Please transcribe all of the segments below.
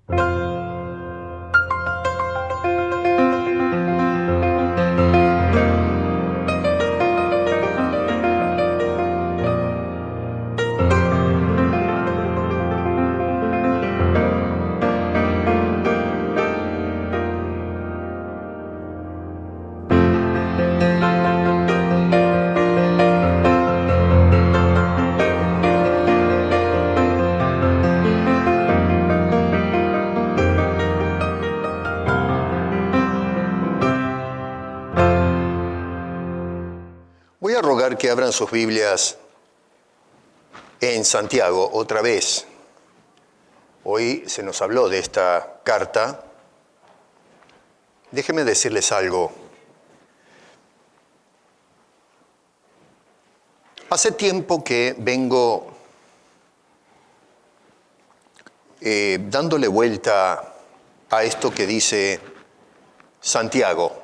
Voy a rogar que abran sus Biblias en Santiago otra vez. Hoy se nos habló de esta carta. Déjenme decirles algo. Hace tiempo que vengo dándole vuelta a esto que dice Santiago.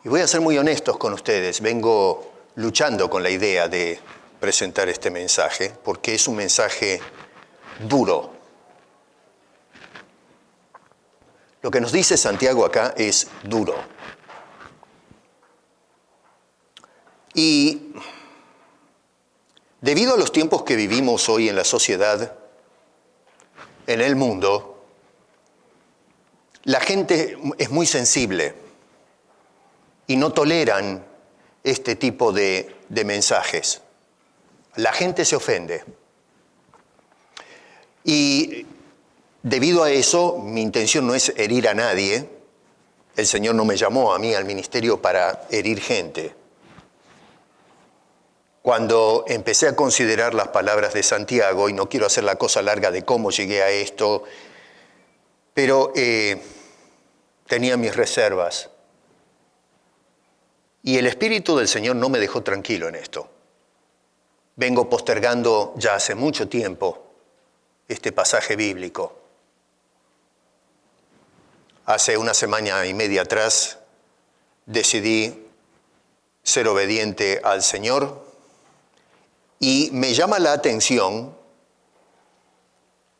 Y voy a ser muy honestos con ustedes, vengo luchando con la idea de presentar este mensaje, porque es un mensaje duro. Lo que nos dice Santiago acá es duro. Y debido a los tiempos que vivimos hoy en la sociedad, en el mundo, la gente es muy sensible y no toleran este tipo de mensajes. La gente se ofende. Y debido a eso, mi intención no es herir a nadie. El Señor no me llamó a mí al ministerio para herir gente. Cuando empecé a considerar las palabras de Santiago, y no quiero hacer la cosa larga de cómo llegué a esto, pero tenía mis reservas. Y el Espíritu del Señor no me dejó tranquilo en esto. Vengo postergando ya hace mucho tiempo este pasaje bíblico. Hace una semana y media atrás decidí ser obediente al Señor y me llama la atención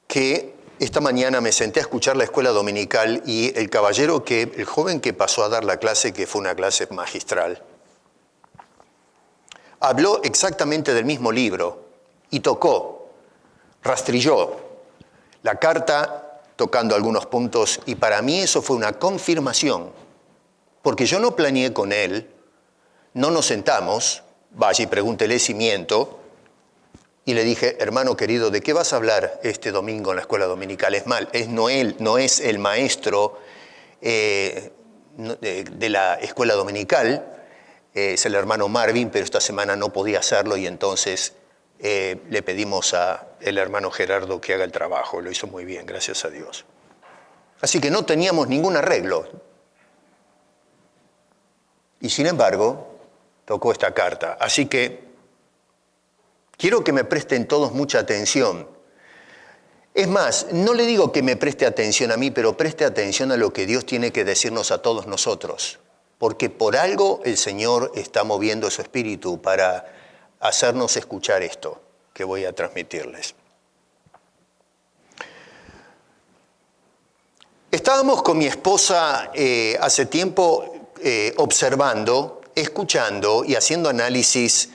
que esta mañana me senté a escuchar la escuela dominical y el joven que pasó a dar la clase, que fue una clase magistral, habló exactamente del mismo libro y rastrilló la carta tocando algunos puntos, y para mí eso fue una confirmación, porque yo no planeé con él, no nos sentamos, vaya y pregúntele si miento, y le dije: hermano querido, ¿de qué vas a hablar este domingo en la escuela dominical? No es el maestro de la escuela dominical, es el hermano Marvin, pero esta semana no podía hacerlo y entonces le pedimos al hermano Gerardo que haga el trabajo. Lo hizo muy bien, gracias a Dios. Así que no teníamos ningún arreglo. Y sin embargo, tocó esta carta. Así que quiero que me presten todos mucha atención. Es más, no le digo que me preste atención a mí, pero preste atención a lo que Dios tiene que decirnos a todos nosotros. Porque por algo el Señor está moviendo su espíritu para hacernos escuchar esto que voy a transmitirles. Estábamos con mi esposa hace tiempo observando, escuchando y haciendo análisis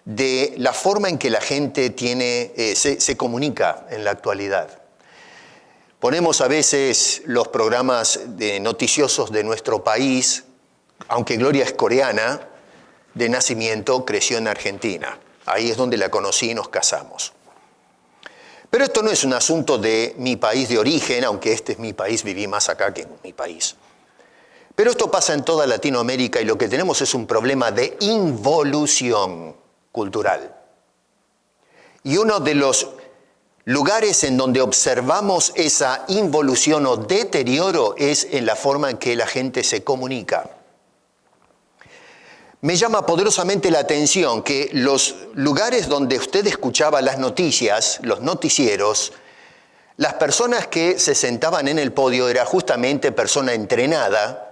de la forma en que la gente se comunica en la actualidad. Ponemos a veces los programas noticiosos de nuestro país, aunque Gloria es coreana, de nacimiento creció en Argentina. Ahí es donde la conocí y nos casamos. Pero esto no es un asunto de mi país de origen, aunque este es mi país, viví más acá que en mi país. Pero esto pasa en toda Latinoamérica y lo que tenemos es un problema de involución cultural. Y uno de los lugares en donde observamos esa involución o deterioro es en la forma en que la gente se comunica. Me llama poderosamente la atención que los lugares donde usted escuchaba las noticias, los noticieros, las personas que se sentaban en el podio era justamente persona entrenada,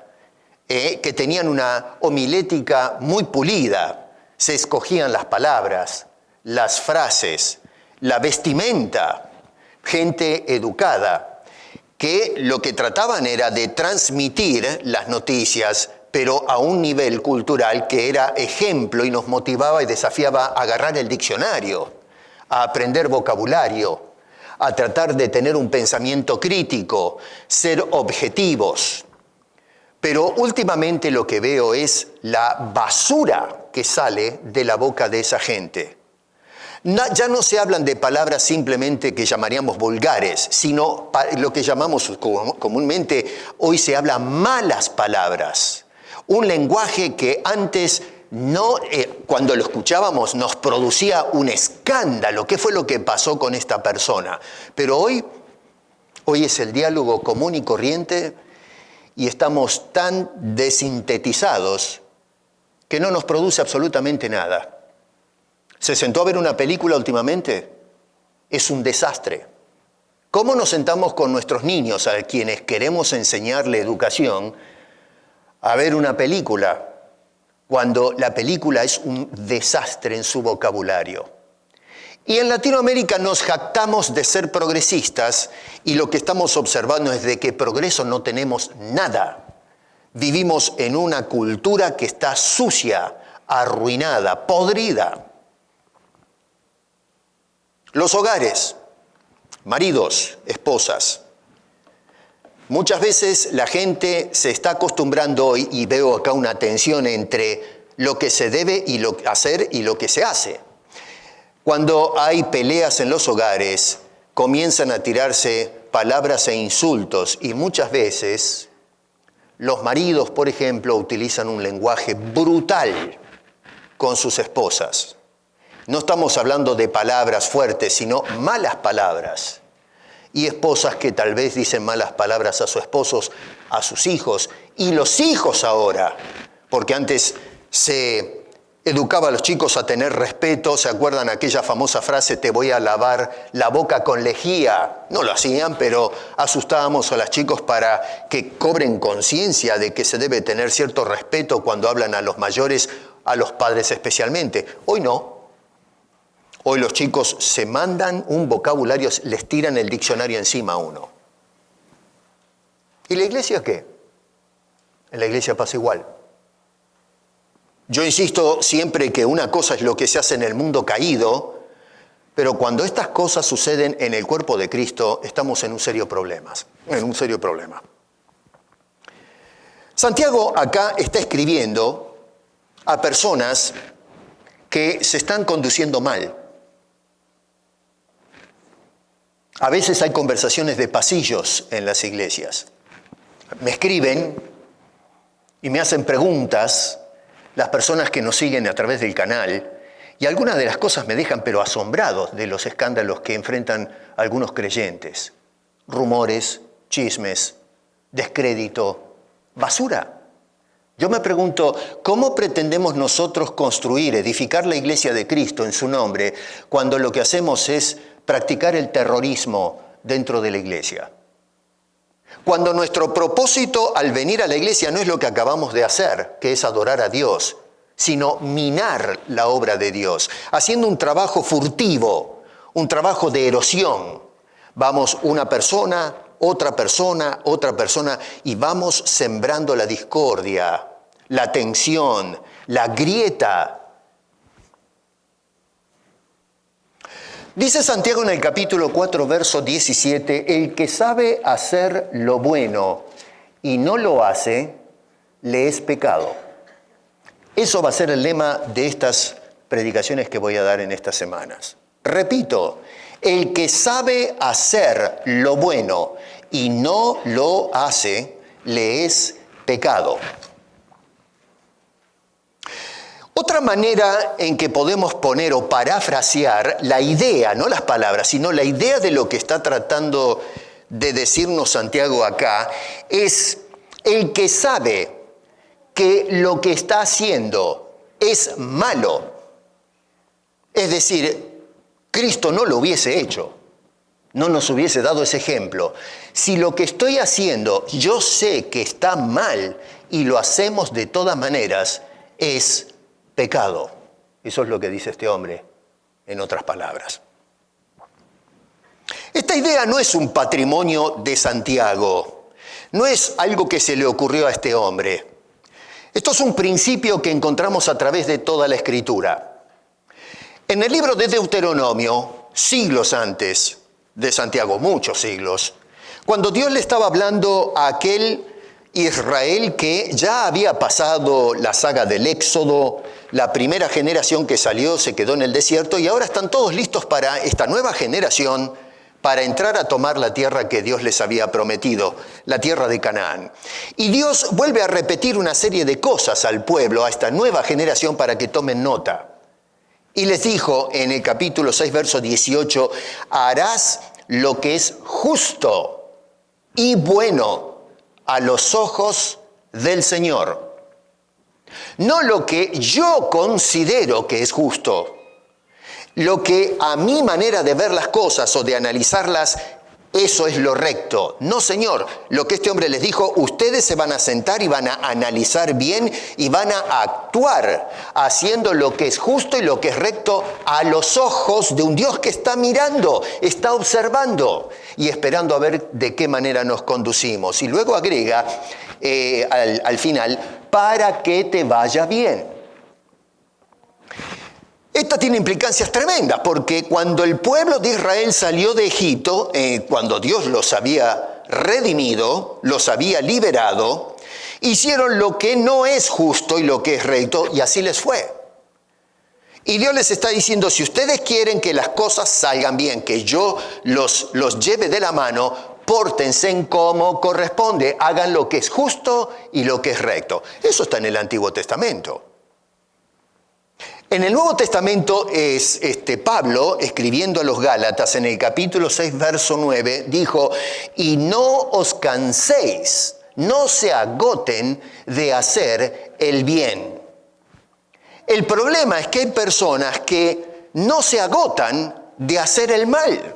que tenían una homilética muy pulida. Se escogían las palabras, las frases, la vestimenta. gente educada, que lo que trataban era de transmitir las noticias, pero a un nivel cultural que era ejemplo y nos motivaba y desafiaba a agarrar el diccionario, a aprender vocabulario, a tratar de tener un pensamiento crítico, ser objetivos. Pero últimamente lo que veo es la basura que sale de la boca de esa gente. Ya no se hablan de palabras simplemente que llamaríamos vulgares, sino lo que llamamos comúnmente, hoy se habla malas palabras. Un lenguaje que antes no, cuando lo escuchábamos nos producía un escándalo. ¿Qué fue lo que pasó con esta persona? Pero hoy es el diálogo común y corriente y estamos tan desintetizados que no nos produce absolutamente nada. ¿Se sentó a ver una película últimamente? Es un desastre. ¿Cómo nos sentamos con nuestros niños, a quienes queremos enseñarle educación, a ver una película, cuando la película es un desastre en su vocabulario? Y en Latinoamérica nos jactamos de ser progresistas y lo que estamos observando es de que progreso no tenemos nada. Vivimos en una cultura que está sucia, arruinada, podrida. Los hogares, maridos, esposas. Muchas veces la gente se está acostumbrando hoy, y veo acá una tensión entre lo que se debe hacer y lo que se hace. Cuando hay peleas en los hogares, comienzan a tirarse palabras e insultos y muchas veces los maridos, por ejemplo, utilizan un lenguaje brutal con sus esposas. No estamos hablando de palabras fuertes, sino malas palabras. Y esposas que tal vez dicen malas palabras a sus esposos, a sus hijos, y los hijos ahora, porque antes se educaba a los chicos a tener respeto. ¿Se acuerdan aquella famosa frase, te voy a lavar la boca con lejía? No lo hacían, pero asustábamos a los chicos para que cobren conciencia de que se debe tener cierto respeto cuando hablan a los mayores, a los padres especialmente. Hoy no. Hoy los chicos se mandan un vocabulario, les tiran el diccionario encima a uno. ¿Y la iglesia qué? En la iglesia pasa igual. Yo insisto siempre que una cosa es lo que se hace en el mundo caído, pero cuando estas cosas suceden en el cuerpo de Cristo, estamos en un serio problema. Santiago acá está escribiendo a personas que se están conduciendo mal. A veces hay conversaciones de pasillos en las iglesias. Me escriben y me hacen preguntas las personas que nos siguen a través del canal, y algunas de las cosas me dejan pero asombrados de los escándalos que enfrentan algunos creyentes. Rumores, chismes, descrédito, basura. Yo me pregunto, ¿cómo pretendemos nosotros construir, edificar la iglesia de Cristo en su nombre, cuando lo que hacemos es practicar el terrorismo dentro de la iglesia? Cuando nuestro propósito al venir a la iglesia no es lo que acabamos de hacer, que es adorar a Dios, sino minar la obra de Dios, haciendo un trabajo furtivo, un trabajo de erosión. Vamos una persona, otra persona, y vamos sembrando la discordia, la tensión, la grieta. Dice Santiago en el capítulo 4, verso 17, el que sabe hacer lo bueno y no lo hace, le es pecado. Eso va a ser el lema de estas predicaciones que voy a dar en estas semanas. Repito, el que sabe hacer lo bueno y no lo hace, le es pecado. Otra manera en que podemos poner o parafrasear la idea, no las palabras, sino la idea de lo que está tratando de decirnos Santiago acá, es el que sabe que lo que está haciendo es malo. Es decir, Cristo no lo hubiese hecho, no nos hubiese dado ese ejemplo. Si lo que estoy haciendo yo sé que está mal y lo hacemos de todas maneras, es pecado. Eso es lo que dice este hombre, en otras palabras. Esta idea no es un patrimonio de Santiago, no es algo que se le ocurrió a este hombre. Esto es un principio que encontramos a través de toda la Escritura. En el libro de Deuteronomio, siglos antes de Santiago, muchos siglos, cuando Dios le estaba hablando a aquel Israel que ya había pasado la saga del Éxodo, la primera generación que salió se quedó en el desierto y ahora están todos listos para esta nueva generación para entrar a tomar la tierra que Dios les había prometido, la tierra de Canaán. Y Dios vuelve a repetir una serie de cosas al pueblo, a esta nueva generación, para que tomen nota. Y les dijo en el capítulo 6, verso 18, harás lo que es justo y bueno a los ojos del Señor. No lo que yo considero que es justo, lo que a mi manera de ver las cosas o de analizarlas, eso es lo recto. No, Señor, lo que este hombre les dijo, ustedes se van a sentar y van a analizar bien y van a actuar haciendo lo que es justo y lo que es recto a los ojos de un Dios que está mirando, está observando y esperando a ver de qué manera nos conducimos. Y luego agrega al final, para que te vaya bien. Esto tiene implicancias tremendas, porque cuando el pueblo de Israel salió de Egipto, cuando Dios los había redimido, los había liberado, hicieron lo que no es justo y lo que es recto, y así les fue. Y Dios les está diciendo, si ustedes quieren que las cosas salgan bien, que yo los lleve de la mano, pórtense en como corresponde, hagan lo que es justo y lo que es recto. Eso está en el Antiguo Testamento. En el Nuevo Testamento es Pablo, escribiendo a los Gálatas, en el capítulo 6, verso 9, dijo, y no os canséis, no se agoten de hacer el bien. El problema es que hay personas que no se agotan de hacer el mal.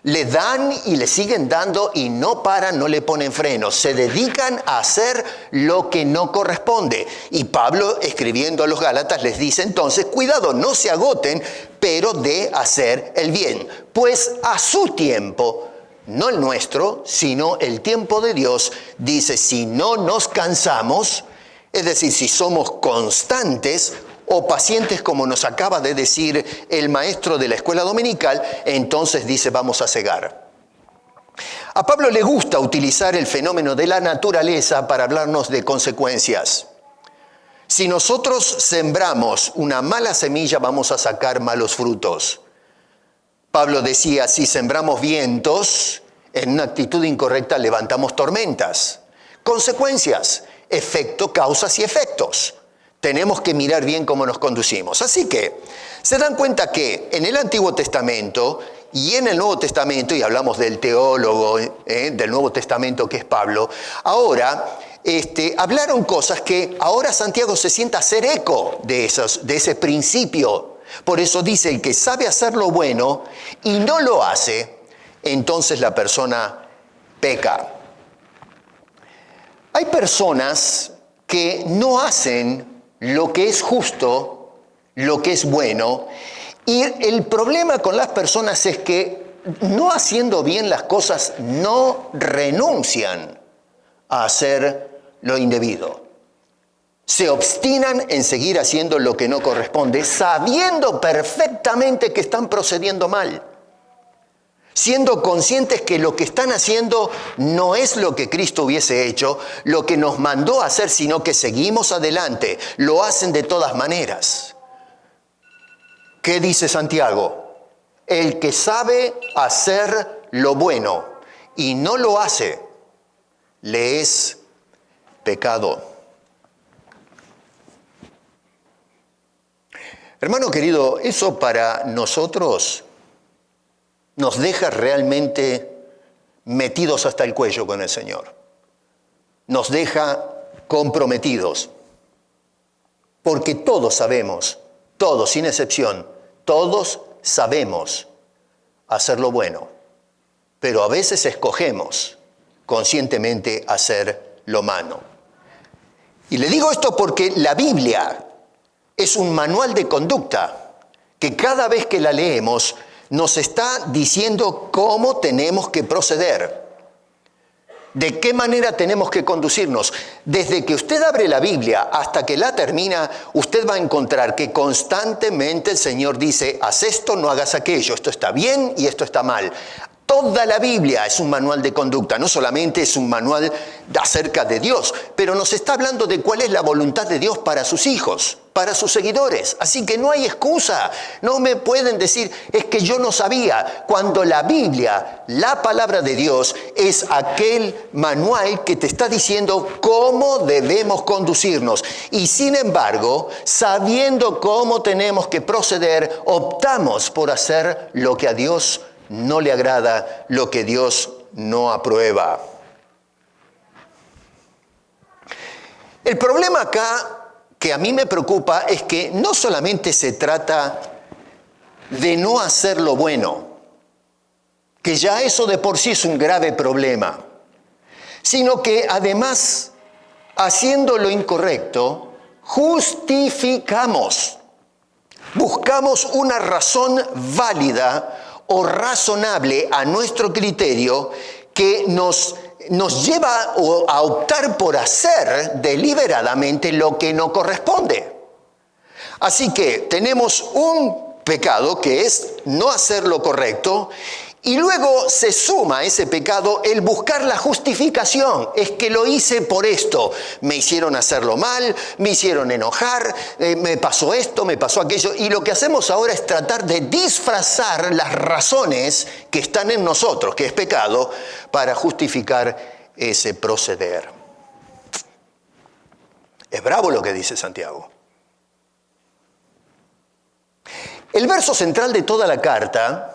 Le dan y le siguen dando y no paran, no le ponen freno. Se dedican a hacer lo que no corresponde. Y Pablo, escribiendo a los Gálatas, les dice entonces, cuidado, no se agoten, pero de hacer el bien. Pues a su tiempo, no el nuestro, sino el tiempo de Dios, dice, si no nos cansamos, es decir, si somos constantes, o pacientes, como nos acaba de decir el maestro de la escuela dominical, entonces dice, vamos a cegar. A Pablo le gusta utilizar el fenómeno de la naturaleza para hablarnos de consecuencias. Si nosotros sembramos una mala semilla, vamos a sacar malos frutos. Pablo decía, si sembramos vientos, en una actitud incorrecta levantamos tormentas. Consecuencias, efecto, causas y efectos. Tenemos que mirar bien cómo nos conducimos. Así que, se dan cuenta que en el Antiguo Testamento y en el Nuevo Testamento, y hablamos del teólogo del Nuevo Testamento que es Pablo, ahora hablaron cosas que ahora Santiago se sienta a hacer eco de ese principio. Por eso dice, el que sabe hacer lo bueno y no lo hace, entonces la persona peca. Hay personas que no hacen lo que es justo, lo que es bueno, y el problema con las personas es que no haciendo bien las cosas no renuncian a hacer lo indebido. Se obstinan en seguir haciendo lo que no corresponde, sabiendo perfectamente que están procediendo mal, siendo conscientes que lo que están haciendo no es lo que Cristo hubiese hecho, lo que nos mandó a hacer, sino que seguimos adelante, lo hacen de todas maneras. ¿Qué dice Santiago? El que sabe hacer lo bueno y no lo hace, le es pecado. Hermano querido, eso para nosotros nos deja realmente metidos hasta el cuello con el Señor. Nos deja comprometidos. Porque todos sabemos, todos sin excepción, todos sabemos hacer lo bueno. Pero a veces escogemos conscientemente hacer lo malo. Y le digo esto porque la Biblia es un manual de conducta que cada vez que la leemos nos está diciendo cómo tenemos que proceder. ¿De qué manera tenemos que conducirnos? Desde que usted abre la Biblia hasta que la termina, usted va a encontrar que constantemente el Señor dice, haz esto, no hagas aquello, esto está bien y esto está mal. Toda la Biblia es un manual de conducta, no solamente es un manual acerca de Dios, pero nos está hablando de cuál es la voluntad de Dios para sus hijos, para sus seguidores. Así que no hay excusa, no me pueden decir, es que yo no sabía, cuando la Biblia, la palabra de Dios, es aquel manual que te está diciendo cómo debemos conducirnos. Y sin embargo, sabiendo cómo tenemos que proceder, optamos por hacer lo que a Dios no le agrada, lo que Dios no aprueba. El problema acá que a mí me preocupa es que no solamente se trata de no hacer lo bueno, que ya eso de por sí es un grave problema, sino que además, haciendo lo incorrecto, justificamos, buscamos una razón válida o razonable a nuestro criterio que nos lleva a optar por hacer deliberadamente lo que no corresponde. Así que tenemos un pecado que es no hacer lo correcto y luego se suma a ese pecado el buscar la justificación. Es que lo hice por esto, me hicieron hacerlo mal, me hicieron enojar, me pasó esto, me pasó aquello. Y lo que hacemos ahora es tratar de disfrazar las razones que están en nosotros, que es pecado, para justificar ese proceder. Es bravo lo que dice Santiago. El verso central de toda la carta,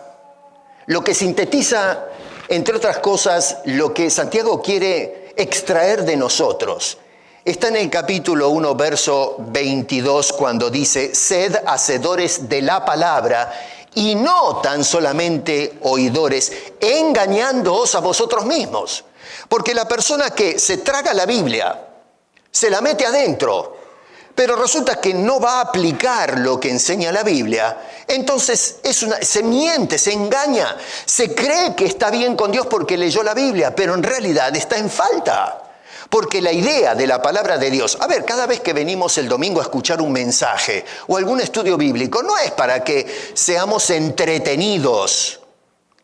lo que sintetiza, entre otras cosas, lo que Santiago quiere extraer de nosotros, está en el capítulo 1, verso 22, cuando dice, sed hacedores de la palabra y no tan solamente oidores, engañándoos a vosotros mismos. Porque la persona que se traga la Biblia, se la mete adentro, pero resulta que no va a aplicar lo que enseña la Biblia, entonces se miente, se engaña, se cree que está bien con Dios porque leyó la Biblia, pero en realidad está en falta. Porque la idea de la palabra de Dios, cada vez que venimos el domingo a escuchar un mensaje o algún estudio bíblico, no es para que seamos entretenidos,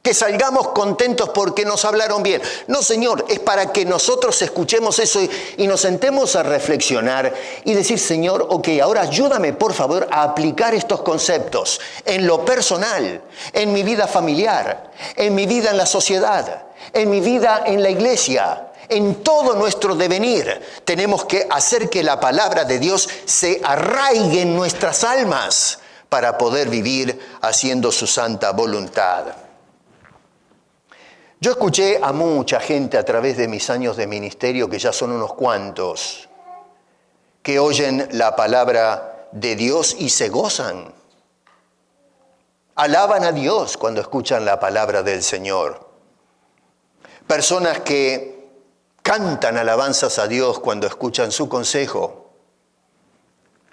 que salgamos contentos porque nos hablaron bien. No, Señor, es para que nosotros escuchemos eso y nos sentemos a reflexionar y decir, Señor, ok, ahora ayúdame, por favor, a aplicar estos conceptos en lo personal, en mi vida familiar, en mi vida en la sociedad, en mi vida en la iglesia, en todo nuestro devenir. Tenemos que hacer que la palabra de Dios se arraigue en nuestras almas para poder vivir haciendo su santa voluntad. Yo escuché a mucha gente a través de mis años de ministerio, que ya son unos cuantos, que oyen la palabra de Dios y se gozan. Alaban a Dios cuando escuchan la palabra del Señor. Personas que cantan alabanzas a Dios cuando escuchan su consejo,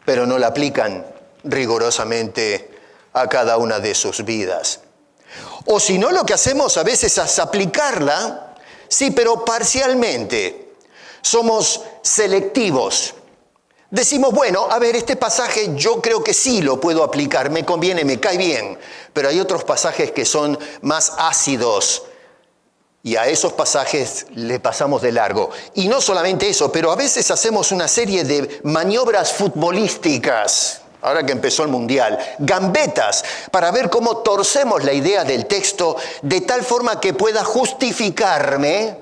pero no la aplican rigurosamente a cada una de sus vidas. O si no, lo que hacemos a veces es aplicarla, sí, pero parcialmente. Somos selectivos. Decimos, bueno, este pasaje yo creo que sí lo puedo aplicar, me conviene, me cae bien. Pero hay otros pasajes que son más ácidos y a esos pasajes le pasamos de largo. Y no solamente eso, pero a veces hacemos una serie de maniobras futbolísticas. Ahora que empezó el Mundial, gambetas, para ver cómo torcemos la idea del texto de tal forma que pueda justificarme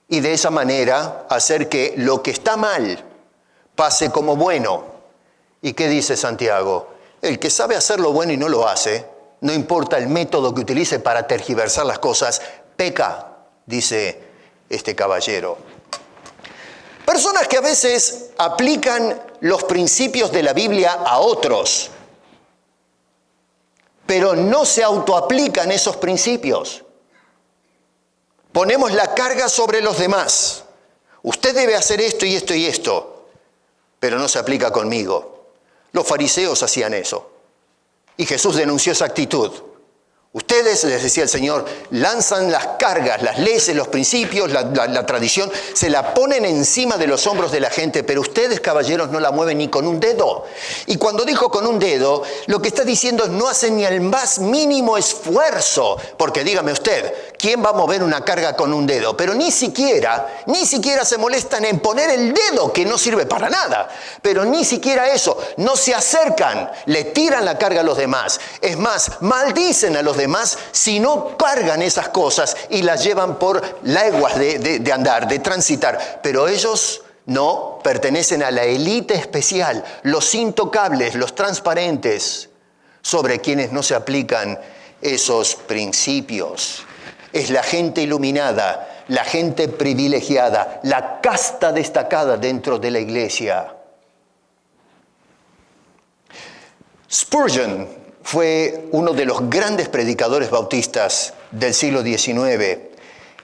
y de esa manera hacer que lo que está mal pase como bueno. ¿Y qué dice Santiago? El que sabe hacer lo bueno y no lo hace, no importa el método que utilice para tergiversar las cosas, peca, dice este caballero. Personas que a veces aplican los principios de la Biblia a otros, pero no se autoaplican esos principios. Ponemos la carga sobre los demás. Usted debe hacer esto y esto y esto, pero no se aplica conmigo. Los fariseos hacían eso. Y Jesús denunció esa actitud. Ustedes, les decía el Señor, lanzan las cargas, las leyes, los principios, la tradición, se la ponen encima de los hombros de la gente, pero ustedes, caballeros, no la mueven ni con un dedo. Y cuando dijo con un dedo, lo que está diciendo es no hacen ni el más mínimo esfuerzo, porque dígame usted, ¿quién va a mover una carga con un dedo? Pero ni siquiera se molestan en poner el dedo, que no sirve para nada. Pero ni siquiera eso, no se acercan, le tiran la carga a los demás. Es más, maldicen a los demás si no cargan esas cosas y las llevan por leguas de andar, de transitar. Pero ellos no pertenecen a la élite especial, los intocables, los transparentes, sobre quienes no se aplican esos principios. Es la gente iluminada, la gente privilegiada, la casta destacada dentro de la iglesia. Spurgeon fue uno de los grandes predicadores bautistas del siglo XIX.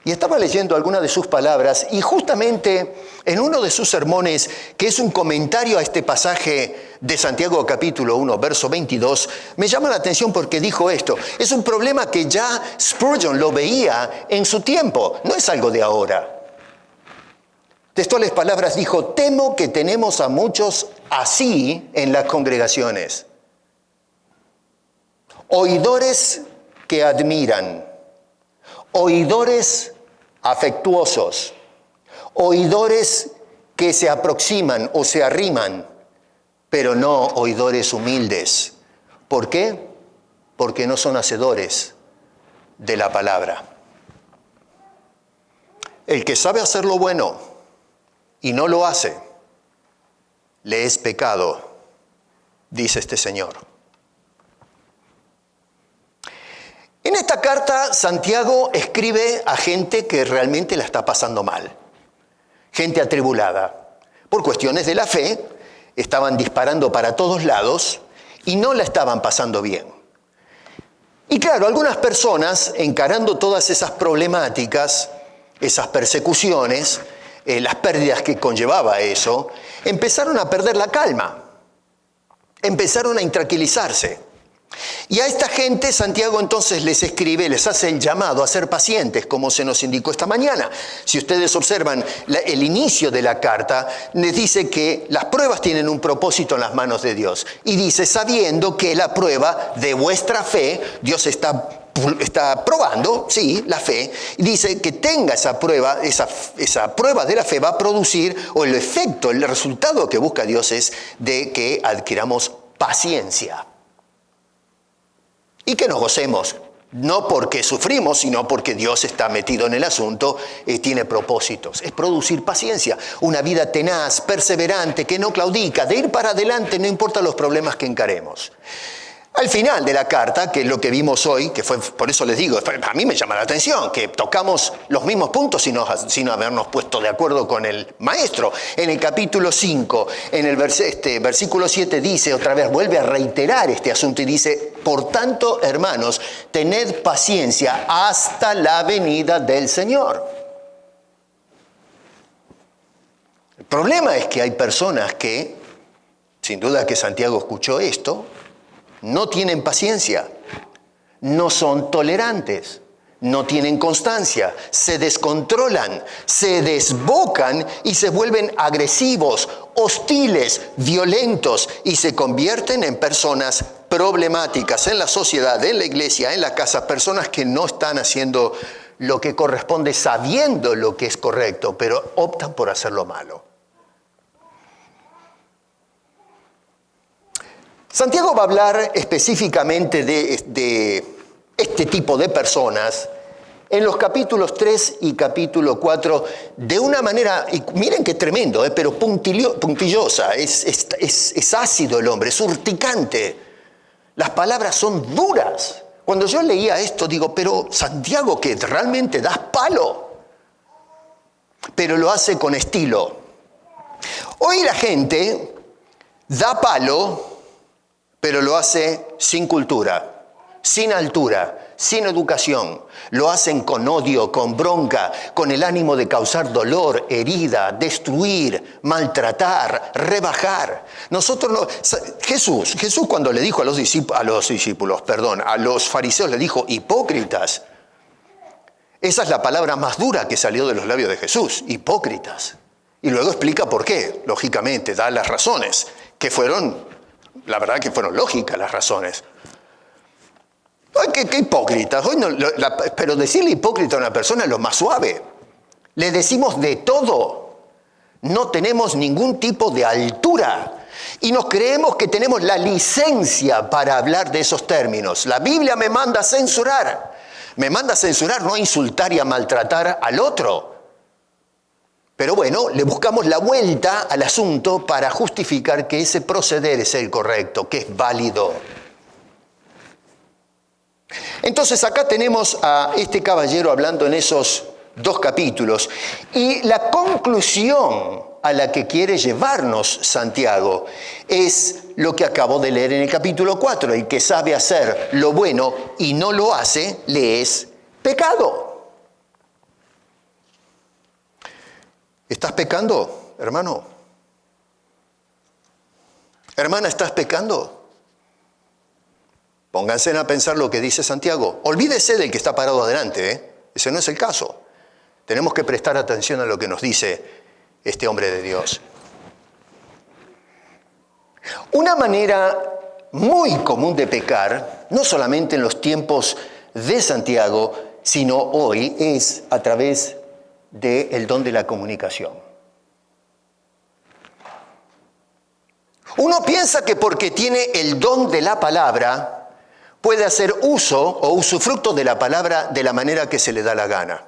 Y estaba leyendo algunas de sus palabras y justamente en uno de sus sermones, que es un comentario a este pasaje de Santiago capítulo 1, verso 22, me llama la atención porque dijo esto. Es un problema que ya Spurgeon lo veía en su tiempo, no es algo de ahora. Textuales palabras dijo: temo que tenemos a muchos así en las congregaciones. Oidores que admiran, oidores afectuosos, oidores que se aproximan o se arriman, pero no oidores humildes. ¿Por qué? Porque no son hacedores de la palabra. El que sabe hacer lo bueno y no lo hace, le es pecado, dice este Señor. En esta carta, Santiago escribe a gente que realmente la está pasando mal. Gente atribulada. Por cuestiones de la fe, estaban disparando para todos lados y no la estaban pasando bien. Y claro, algunas personas, encarando todas esas problemáticas, esas persecuciones, las pérdidas que conllevaba eso, empezaron a perder la calma. Empezaron a intranquilizarse. Y a esta gente Santiago entonces les escribe, les hace el llamado a ser pacientes, como se nos indicó esta mañana. Si ustedes observan el inicio de la carta, les dice que las pruebas tienen un propósito en las manos de Dios. Y dice, sabiendo que la prueba de vuestra fe, Dios está probando, sí, la fe, y dice que tenga esa prueba de la fe va a producir, o el efecto, el resultado que busca Dios es de que adquiramos paciencia. Y que nos gocemos, no porque sufrimos, sino porque Dios está metido en el asunto, tiene propósitos. Es producir paciencia, una vida tenaz, perseverante, que no claudica, de ir para adelante, no importa los problemas que encaremos. Al final de la carta, que es lo que vimos hoy, que fue, por eso les digo, a mí me llama la atención, que tocamos los mismos puntos sin habernos puesto de acuerdo con el maestro. En el capítulo 5, en el versículo 7 dice, otra vez vuelve a reiterar este asunto y dice, por tanto, hermanos, tened paciencia hasta la venida del Señor. El problema es que hay personas que, sin duda que Santiago escuchó esto, no tienen paciencia, no son tolerantes, no tienen constancia, se descontrolan, se desbocan y se vuelven agresivos, hostiles, violentos y se convierten en personas problemáticas en la sociedad, en la iglesia, en la casa, personas que no están haciendo lo que corresponde sabiendo lo que es correcto, pero optan por hacer lo malo. Santiago va a hablar específicamente de este tipo de personas en los capítulos 3 y capítulo 4 de una manera, y miren qué tremendo, pero puntillosa, es ácido el hombre, es urticante. Las palabras son duras. Cuando yo leía esto digo, pero Santiago, que realmente das palo, pero lo hace con estilo. Hoy la gente da palo, pero lo hace sin cultura, sin altura, sin educación. Lo hacen con odio, con bronca, con el ánimo de causar dolor, herida, destruir, maltratar, rebajar. Jesús cuando le dijo a los fariseos le dijo hipócritas. Esa es la palabra más dura que salió de los labios de Jesús, hipócritas. Y luego explica por qué, lógicamente, da las razones, la verdad que fueron lógicas las razones. Ay, qué hipócritas. Pero decirle hipócrita a una persona es lo más suave. Le decimos de todo. No tenemos ningún tipo de altura. Y nos creemos que tenemos la licencia para hablar de esos términos. La Biblia me manda a censurar. Me manda a censurar, no a insultar y a maltratar al otro. Pero bueno, le buscamos la vuelta al asunto para justificar que ese proceder es el correcto, que es válido. Entonces acá tenemos a este caballero hablando en esos 2 capítulos y la conclusión a la que quiere llevarnos Santiago es lo que acabo de leer en el capítulo 4. El que sabe hacer lo bueno y no lo hace, le es pecado. ¿Estás pecando, hermano? Hermana, ¿estás pecando? Pónganse a pensar lo que dice Santiago. Olvídese del que está parado adelante, ¿eh? Ese no es el caso. Tenemos que prestar atención a lo que nos dice este hombre de Dios. Una manera muy común de pecar, no solamente en los tiempos de Santiago, sino hoy, es a través del don de la comunicación. Uno piensa que porque tiene el don de la palabra, puede hacer uso o usufructo de la palabra de la manera que se le da la gana.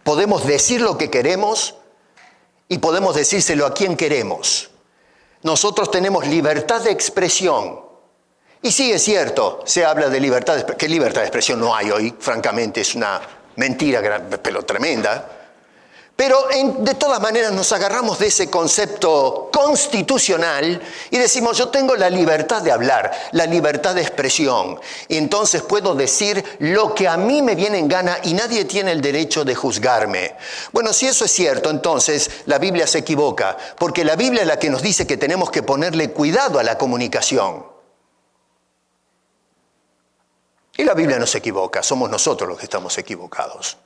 Podemos decir lo que queremos y podemos decírselo a quien queremos. Nosotros tenemos libertad de expresión. Y sí, es cierto, se habla de libertad de expresión. ¿Qué libertad de expresión no hay hoy? Francamente, es una mentira, pero tremenda. Pero de todas maneras nos agarramos de ese concepto constitucional y decimos, yo tengo la libertad de hablar, la libertad de expresión. Y entonces puedo decir lo que a mí me viene en gana y nadie tiene el derecho de juzgarme. Bueno, si eso es cierto, entonces la Biblia se equivoca, porque la Biblia es la que nos dice que tenemos que ponerle cuidado a la comunicación. Y la Biblia no se equivoca, somos nosotros los que estamos equivocados.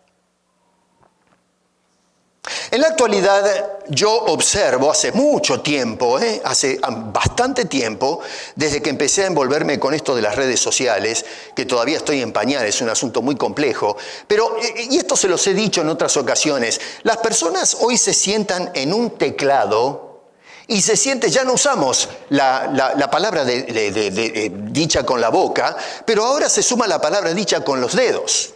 En la actualidad yo observo hace mucho tiempo, hace bastante tiempo, desde que empecé a envolverme con esto de las redes sociales, que todavía estoy en pañales, es un asunto muy complejo, pero, y esto se los he dicho en otras ocasiones, las personas hoy se sientan en un teclado y se sienten, ya no usamos la palabra dicha con la boca, pero ahora se suma la palabra dicha con los dedos.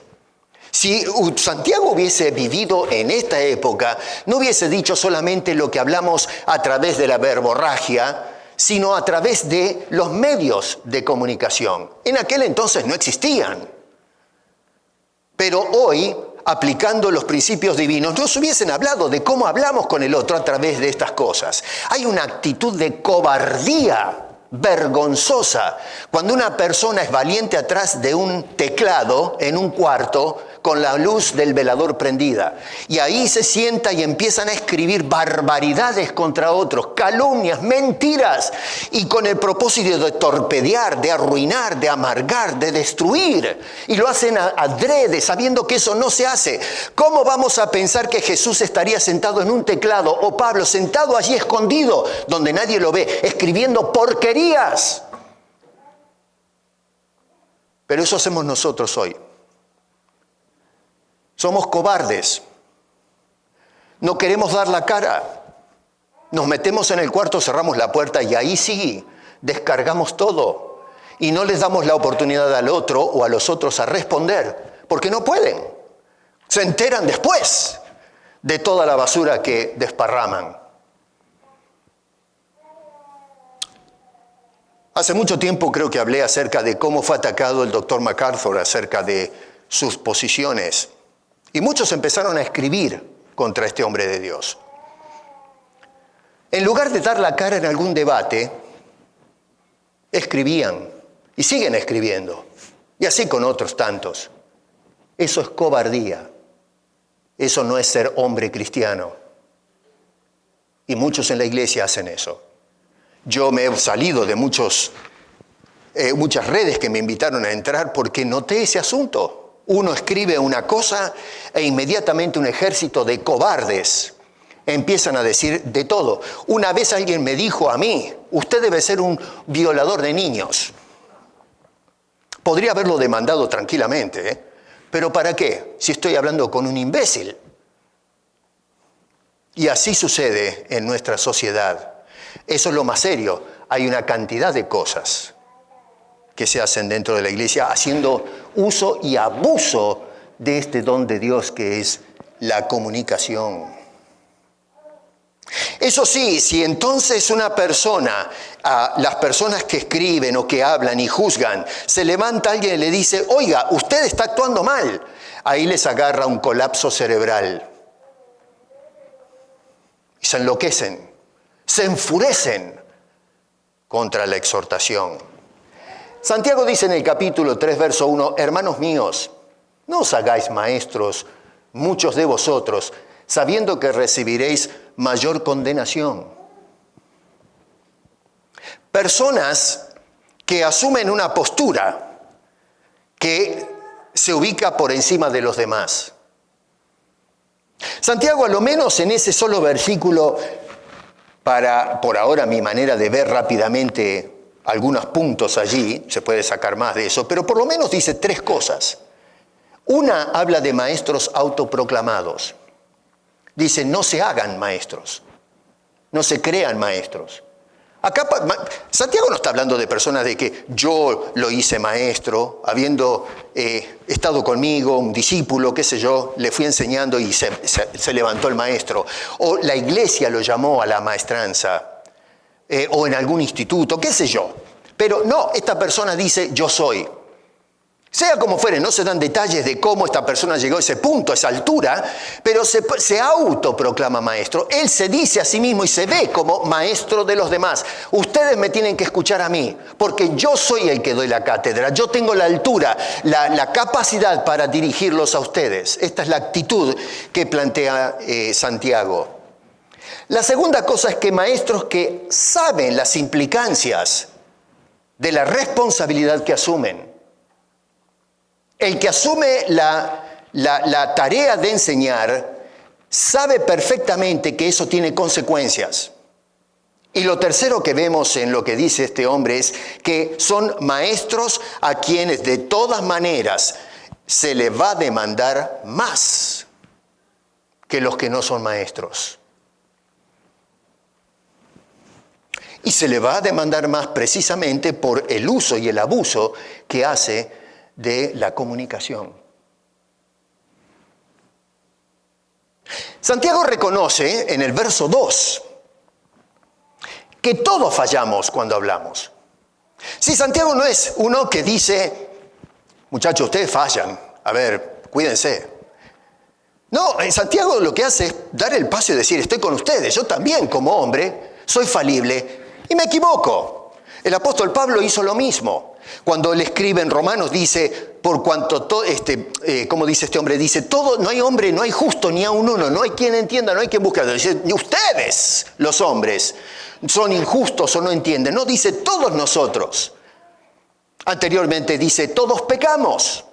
Si Santiago hubiese vivido en esta época, no hubiese dicho solamente lo que hablamos a través de la verborragia, sino a través de los medios de comunicación. En aquel entonces no existían. Pero hoy, aplicando los principios divinos, nos hubiesen hablado de cómo hablamos con el otro a través de estas cosas. Hay una actitud de cobardía vergonzosa cuando una persona es valiente atrás de un teclado en un cuarto con la luz del velador prendida. Y ahí se sienta y empiezan a escribir barbaridades contra otros, calumnias, mentiras, y con el propósito de torpedear, de arruinar, de amargar, de destruir. Y lo hacen adrede, sabiendo que eso no se hace. ¿Cómo vamos a pensar que Jesús estaría sentado en un teclado o Pablo sentado allí escondido, donde nadie lo ve, escribiendo porquerías? Pero eso hacemos nosotros hoy. Somos cobardes, no queremos dar la cara, nos metemos en el cuarto, cerramos la puerta y ahí sí, descargamos todo y no les damos la oportunidad al otro o a los otros a responder, porque no pueden, se enteran después de toda la basura que desparraman. Hace mucho tiempo creo que hablé acerca de cómo fue atacado el doctor MacArthur, acerca de sus posiciones. Y muchos empezaron a escribir contra este hombre de Dios. En lugar de dar la cara en algún debate, escribían y siguen escribiendo. Y así con otros tantos. Eso es cobardía. Eso no es ser hombre cristiano. Y muchos en la iglesia hacen eso. Yo me he salido de muchas redes que me invitaron a entrar porque noté ese asunto. Uno escribe una cosa e inmediatamente un ejército de cobardes empiezan a decir de todo. Una vez alguien me dijo a mí, usted debe ser un violador de niños. Podría haberlo demandado tranquilamente, ¿eh? ¿Pero para qué? Si estoy hablando con un imbécil. Y así sucede en nuestra sociedad. Eso es lo más serio. Hay una cantidad de cosas que se hacen dentro de la iglesia haciendo uso y abuso de este don de Dios que es la comunicación. Eso sí, si entonces una persona, las personas que escriben o que hablan y juzgan, se levanta alguien y le dice, oiga, usted está actuando mal, ahí les agarra un colapso cerebral. Y se enloquecen, se enfurecen contra la exhortación. Santiago dice en el capítulo 3, verso 1, hermanos míos, no os hagáis maestros, muchos de vosotros, sabiendo que recibiréis mayor condenación. Personas que asumen una postura que se ubica por encima de los demás. Santiago, a lo menos en ese solo versículo, por ahora mi manera de ver rápidamente algunos puntos allí, se puede sacar más de eso, pero por lo menos dice tres cosas. Una habla de maestros autoproclamados. Dice, no se hagan maestros, no se crean maestros. Acá Santiago no está hablando de personas de que yo lo hice maestro, habiendo estado conmigo, un discípulo, qué sé yo, le fui enseñando y se levantó el maestro. O la iglesia lo llamó a la maestranza, o en algún instituto, qué sé yo. Pero no, esta persona dice, yo soy. Sea como fuere, no se dan detalles de cómo esta persona llegó a ese punto, a esa altura, pero se autoproclama maestro. Él se dice a sí mismo y se ve como maestro de los demás. Ustedes me tienen que escuchar a mí, porque yo soy el que doy la cátedra. Yo tengo la altura, la capacidad para dirigirlos a ustedes. Esta es la actitud que plantea Santiago. La segunda cosa es que maestros que saben las implicancias de la responsabilidad que asumen. El que asume la tarea de enseñar sabe perfectamente que eso tiene consecuencias. Y lo tercero que vemos en lo que dice este hombre es que son maestros a quienes de todas maneras se le va a demandar más que los que no son maestros. Y se le va a demandar más precisamente por el uso y el abuso que hace de la comunicación. Santiago reconoce en el verso 2 que todos fallamos cuando hablamos. Si Santiago no es uno que dice, muchachos, ustedes fallan, a ver, cuídense. No, Santiago lo que hace es dar el paso y decir, estoy con ustedes, yo también como hombre soy falible y me equivoco. El apóstol Pablo hizo lo mismo. Cuando él escribe en Romanos dice, por cuanto, como dice este hombre, dice, todo, no hay hombre, no hay justo ni a un uno, no hay quien entienda, no hay quien busque. Dice, ustedes, los hombres, son injustos o no entienden. No dice todos nosotros. Anteriormente dice, todos pecamos.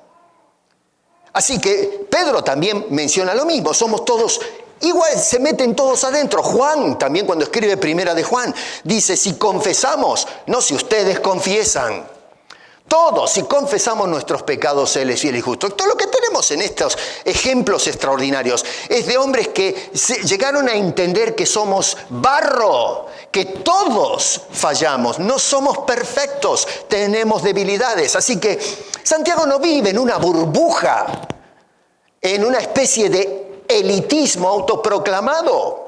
Así que Pedro también menciona lo mismo, somos todos igual, se meten todos adentro. Juan también cuando escribe Primera de Juan dice, si confesamos, no si ustedes confiesan, todos, si confesamos nuestros pecados, Él es fiel y justo. Todo lo que tenemos en estos ejemplos extraordinarios es de hombres que llegaron a entender que somos barro, que todos fallamos, no somos perfectos, tenemos debilidades. Así que Santiago no vive en una burbuja, en una especie de elitismo autoproclamado,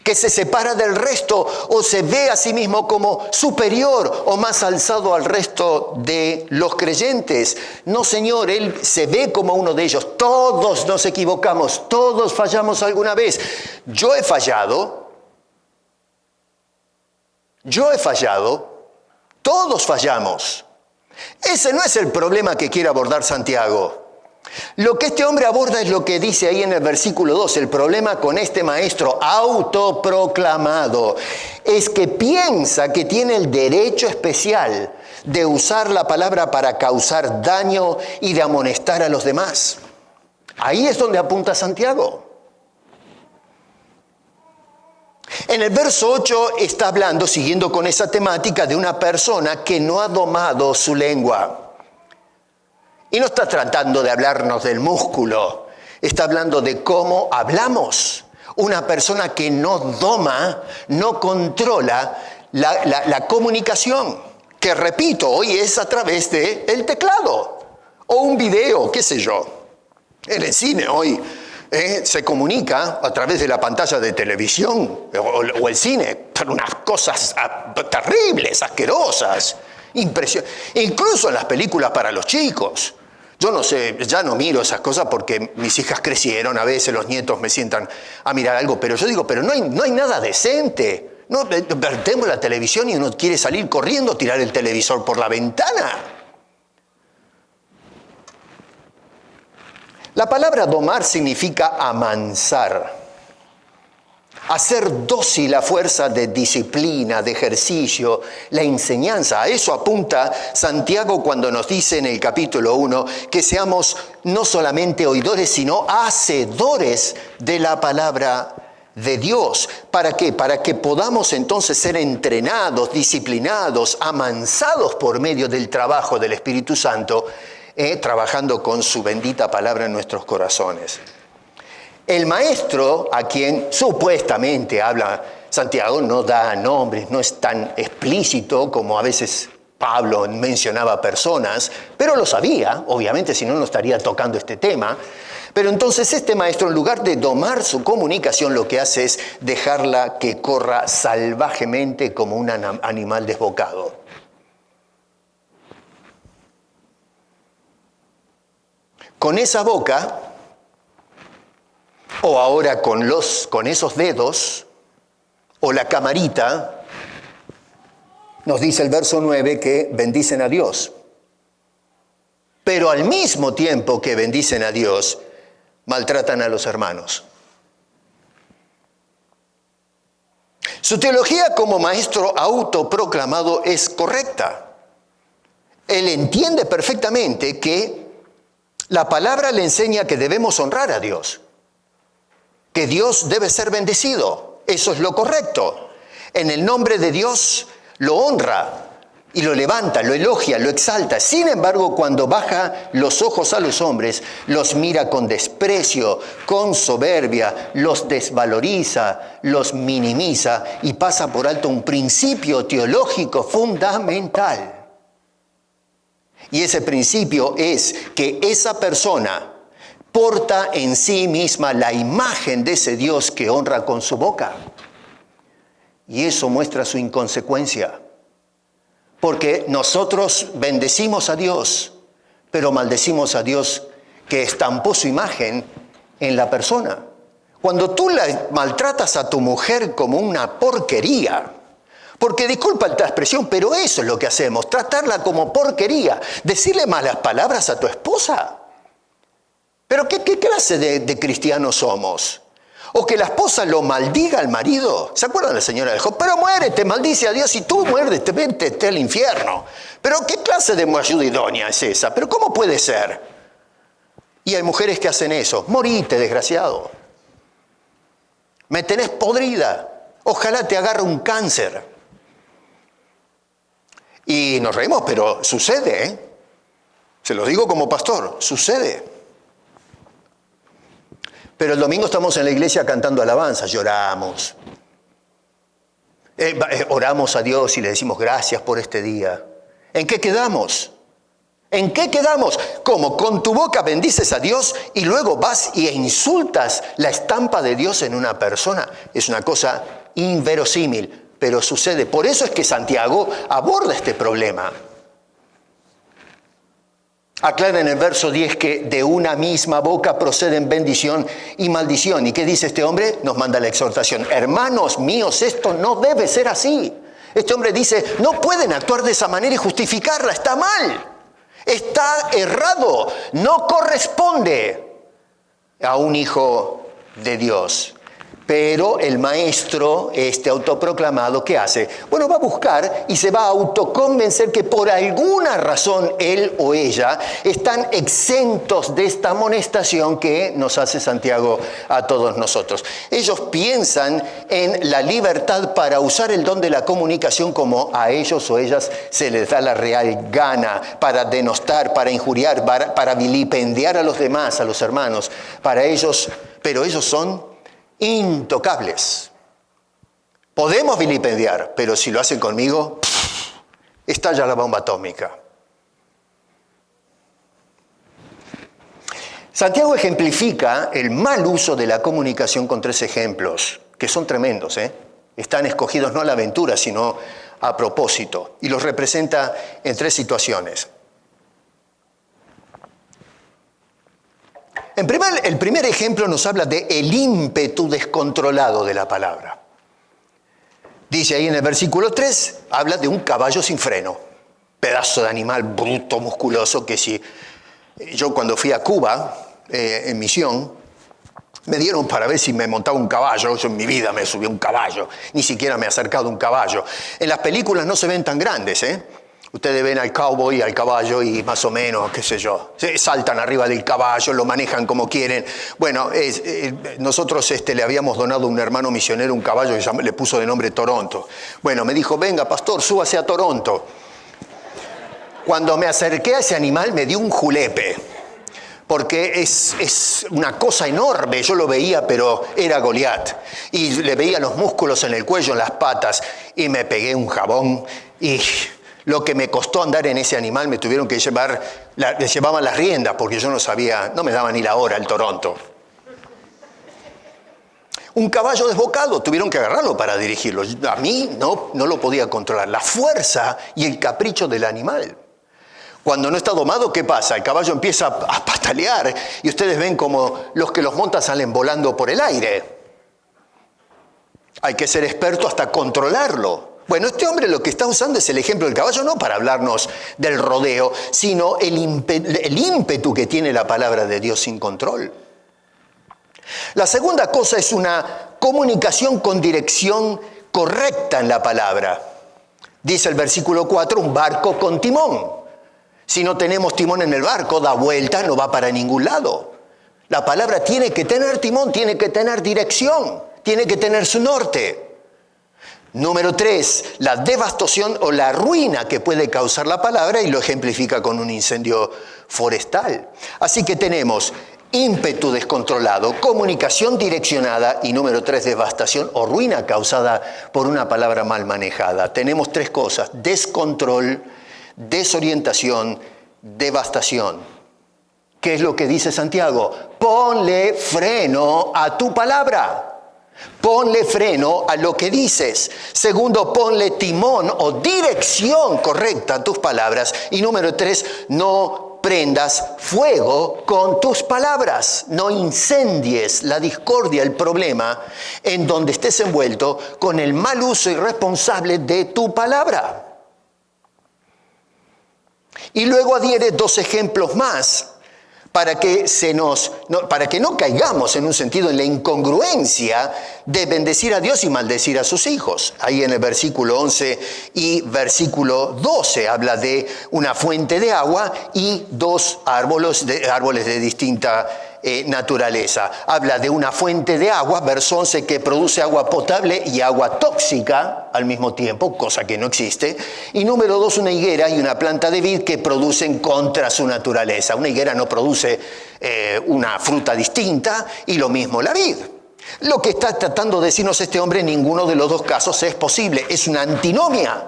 que se separa del resto o se ve a sí mismo como superior o más alzado al resto de los creyentes. No, Señor, Él se ve como uno de ellos. Todos nos equivocamos, todos fallamos alguna vez. Yo he fallado, todos fallamos. Ese no es el problema que quiere abordar Santiago. Lo que este hombre aborda es lo que dice ahí en el versículo 2. El problema con este maestro autoproclamado es que piensa que tiene el derecho especial de usar la palabra para causar daño y de amonestar a los demás. Ahí es donde apunta Santiago. En el verso 8 está hablando, siguiendo con esa temática, de una persona que no ha domado su lengua. Y no está tratando de hablarnos del músculo, está hablando de cómo hablamos. Una persona que no doma, no controla la comunicación, que repito, hoy es a través del teclado o un video, qué sé yo. En el cine hoy se comunica a través de la pantalla de televisión o el cine, pero unas cosas terribles, asquerosas, impresionantes. Incluso en las películas para los chicos. Yo no sé, ya no miro esas cosas porque mis hijas crecieron, a veces los nietos me sientan a mirar algo, pero yo digo, pero no hay nada decente. No, vertemos la televisión y uno quiere salir corriendo, tirar el televisor por la ventana. La palabra domar significa amansar, hacer dócil a fuerza de disciplina, de ejercicio, la enseñanza. A eso apunta Santiago cuando nos dice en el capítulo 1 que seamos no solamente oidores, sino hacedores de la palabra de Dios. ¿Para qué? Para que podamos entonces ser entrenados, disciplinados, amansados por medio del trabajo del Espíritu Santo, trabajando con su bendita palabra en nuestros corazones. El maestro a quien supuestamente habla Santiago no da nombres, no es tan explícito como a veces Pablo mencionaba personas, pero lo sabía, obviamente, si no, no estaría tocando este tema. Pero entonces este maestro, en lugar de domar su comunicación, lo que hace es dejarla que corra salvajemente como un animal desbocado. Con esa boca, o ahora con esos dedos, o la camarita, nos dice el verso 9 que bendicen a Dios. Pero al mismo tiempo que bendicen a Dios, maltratan a los hermanos. Su teología como maestro autoproclamado es correcta. Él entiende perfectamente que la palabra le enseña que debemos honrar a Dios, que Dios debe ser bendecido. Eso es lo correcto. En el nombre de Dios lo honra y lo levanta, lo elogia, lo exalta. Sin embargo, cuando baja los ojos a los hombres, los mira con desprecio, con soberbia, los desvaloriza, los minimiza y pasa por alto un principio teológico fundamental. Y ese principio es que esa persona porta en sí misma la imagen de ese Dios que honra con su boca. Y eso muestra su inconsecuencia. Porque nosotros bendecimos a Dios, pero maldecimos a Dios que estampó su imagen en la persona. Cuando tú maltratas a tu mujer como una porquería, porque disculpa la expresión, pero eso es lo que hacemos, tratarla como porquería, decirle malas palabras a tu esposa. ¿Pero qué clase de cristianos somos? O que la esposa lo maldiga al marido. ¿Se acuerdan de la señora de Job? Pero muérete, maldice a Dios y tú muérete, vete al infierno. ¿Pero qué clase de ayuda idónea es esa? ¿Pero cómo puede ser? Y hay mujeres que hacen eso. Morite, desgraciado. Me tenés podrida. Ojalá te agarre un cáncer. Y nos reímos, pero sucede, ¿eh? Se lo digo como pastor, sucede. Pero el domingo estamos en la iglesia cantando alabanzas, lloramos. Oramos a Dios y le decimos gracias por este día. ¿En qué quedamos? ¿En qué quedamos? ¿Cómo? Con tu boca bendices a Dios y luego vas e insultas la estampa de Dios en una persona. Es una cosa inverosímil, pero sucede. Por eso es que Santiago aborda este problema. Aclara en el verso 10 que de una misma boca proceden bendición y maldición. ¿Y qué dice este hombre? Nos manda la exhortación. Hermanos míos, esto no debe ser así. Este hombre dice, no pueden actuar de esa manera y justificarla, está mal, está errado, no corresponde a un hijo de Dios. Pero el maestro, este autoproclamado, ¿qué hace? Bueno, va a buscar y se va a autoconvencer que por alguna razón él o ella están exentos de esta amonestación que nos hace Santiago a todos nosotros. Ellos piensan en la libertad para usar el don de la comunicación como a ellos o ellas se les da la real gana, para denostar, para injuriar, para vilipendiar a los demás, a los hermanos, para ellos, pero ellos son intocables. Podemos vilipendiar, pero si lo hacen conmigo, estalla la bomba atómica. Santiago ejemplifica el mal uso de la comunicación con 3 ejemplos, que son tremendos, Están escogidos no a la aventura, sino a propósito, y los representa en 3 situaciones. El primer ejemplo nos habla de el ímpetu descontrolado de la palabra. Dice ahí en el versículo 3, habla de un caballo sin freno. Pedazo de animal bruto, musculoso, que si yo cuando fui a Cuba, en misión, me dieron para ver si me montaba un caballo. Yo en mi vida me subí a un caballo, ni siquiera me he acercado a un caballo. En las películas no se ven tan grandes, Ustedes ven al cowboy y al caballo y más o menos, qué sé yo, saltan arriba del caballo, lo manejan como quieren. Bueno, nosotros le habíamos donado a un hermano misionero un caballo que le puso de nombre Toronto. Bueno, me dijo, venga pastor, súbase a Toronto. Cuando me acerqué a ese animal me dio un julepe, porque es una cosa enorme. Yo lo veía, pero era Goliat. Y le veía los músculos en el cuello, en las patas, y me pegué un jabón y... Lo que me costó andar en ese animal, me tuvieron que llevar, le llevaban las riendas porque yo no sabía, no me daba ni la hora el Toronto. Un caballo desbocado, tuvieron que agarrarlo para dirigirlo. A mí no lo podía controlar. La fuerza y el capricho del animal. Cuando no está domado, ¿qué pasa? El caballo empieza a patalear y ustedes ven como los que los montan salen volando por el aire. Hay que ser experto hasta controlarlo. Bueno, este hombre lo que está usando es el ejemplo del caballo, no para hablarnos del rodeo, sino el ímpetu que tiene la palabra de Dios sin control. La segunda cosa es una comunicación con dirección correcta en la palabra. Dice el versículo 4, un barco con timón. Si no tenemos timón en el barco, da vuelta, no va para ningún lado. La palabra tiene que tener timón, tiene que tener dirección, tiene que tener su norte. Número 3, la devastación o la ruina que puede causar la palabra, y lo ejemplifica con un incendio forestal. Así que tenemos ímpetu descontrolado, comunicación direccionada y número 3, devastación o ruina causada por una palabra mal manejada. Tenemos 3 cosas: descontrol, desorientación, devastación. ¿Qué es lo que dice Santiago? Ponle freno a tu palabra. Ponle freno a lo que dices. Segundo, ponle timón o dirección correcta a tus palabras. Y número 3, no prendas fuego con tus palabras. No incendies la discordia, el problema en donde estés envuelto con el mal uso irresponsable de tu palabra. Y luego adhiere 2 ejemplos más para que no caigamos en un sentido en la incongruencia de bendecir a Dios y maldecir a sus hijos. Ahí en el versículo 11 y versículo 12 habla de una fuente de agua y 2 árboles de distinta naturaleza. Habla de una fuente de agua, verso 11, que produce agua potable y agua tóxica al mismo tiempo, cosa que no existe. Y número 2, una higuera y una planta de vid que producen contra su naturaleza. Una higuera no produce una fruta distinta y lo mismo la vid. Lo que está tratando de decirnos este hombre, en ninguno de los 2 casos es posible. Es una antinomia.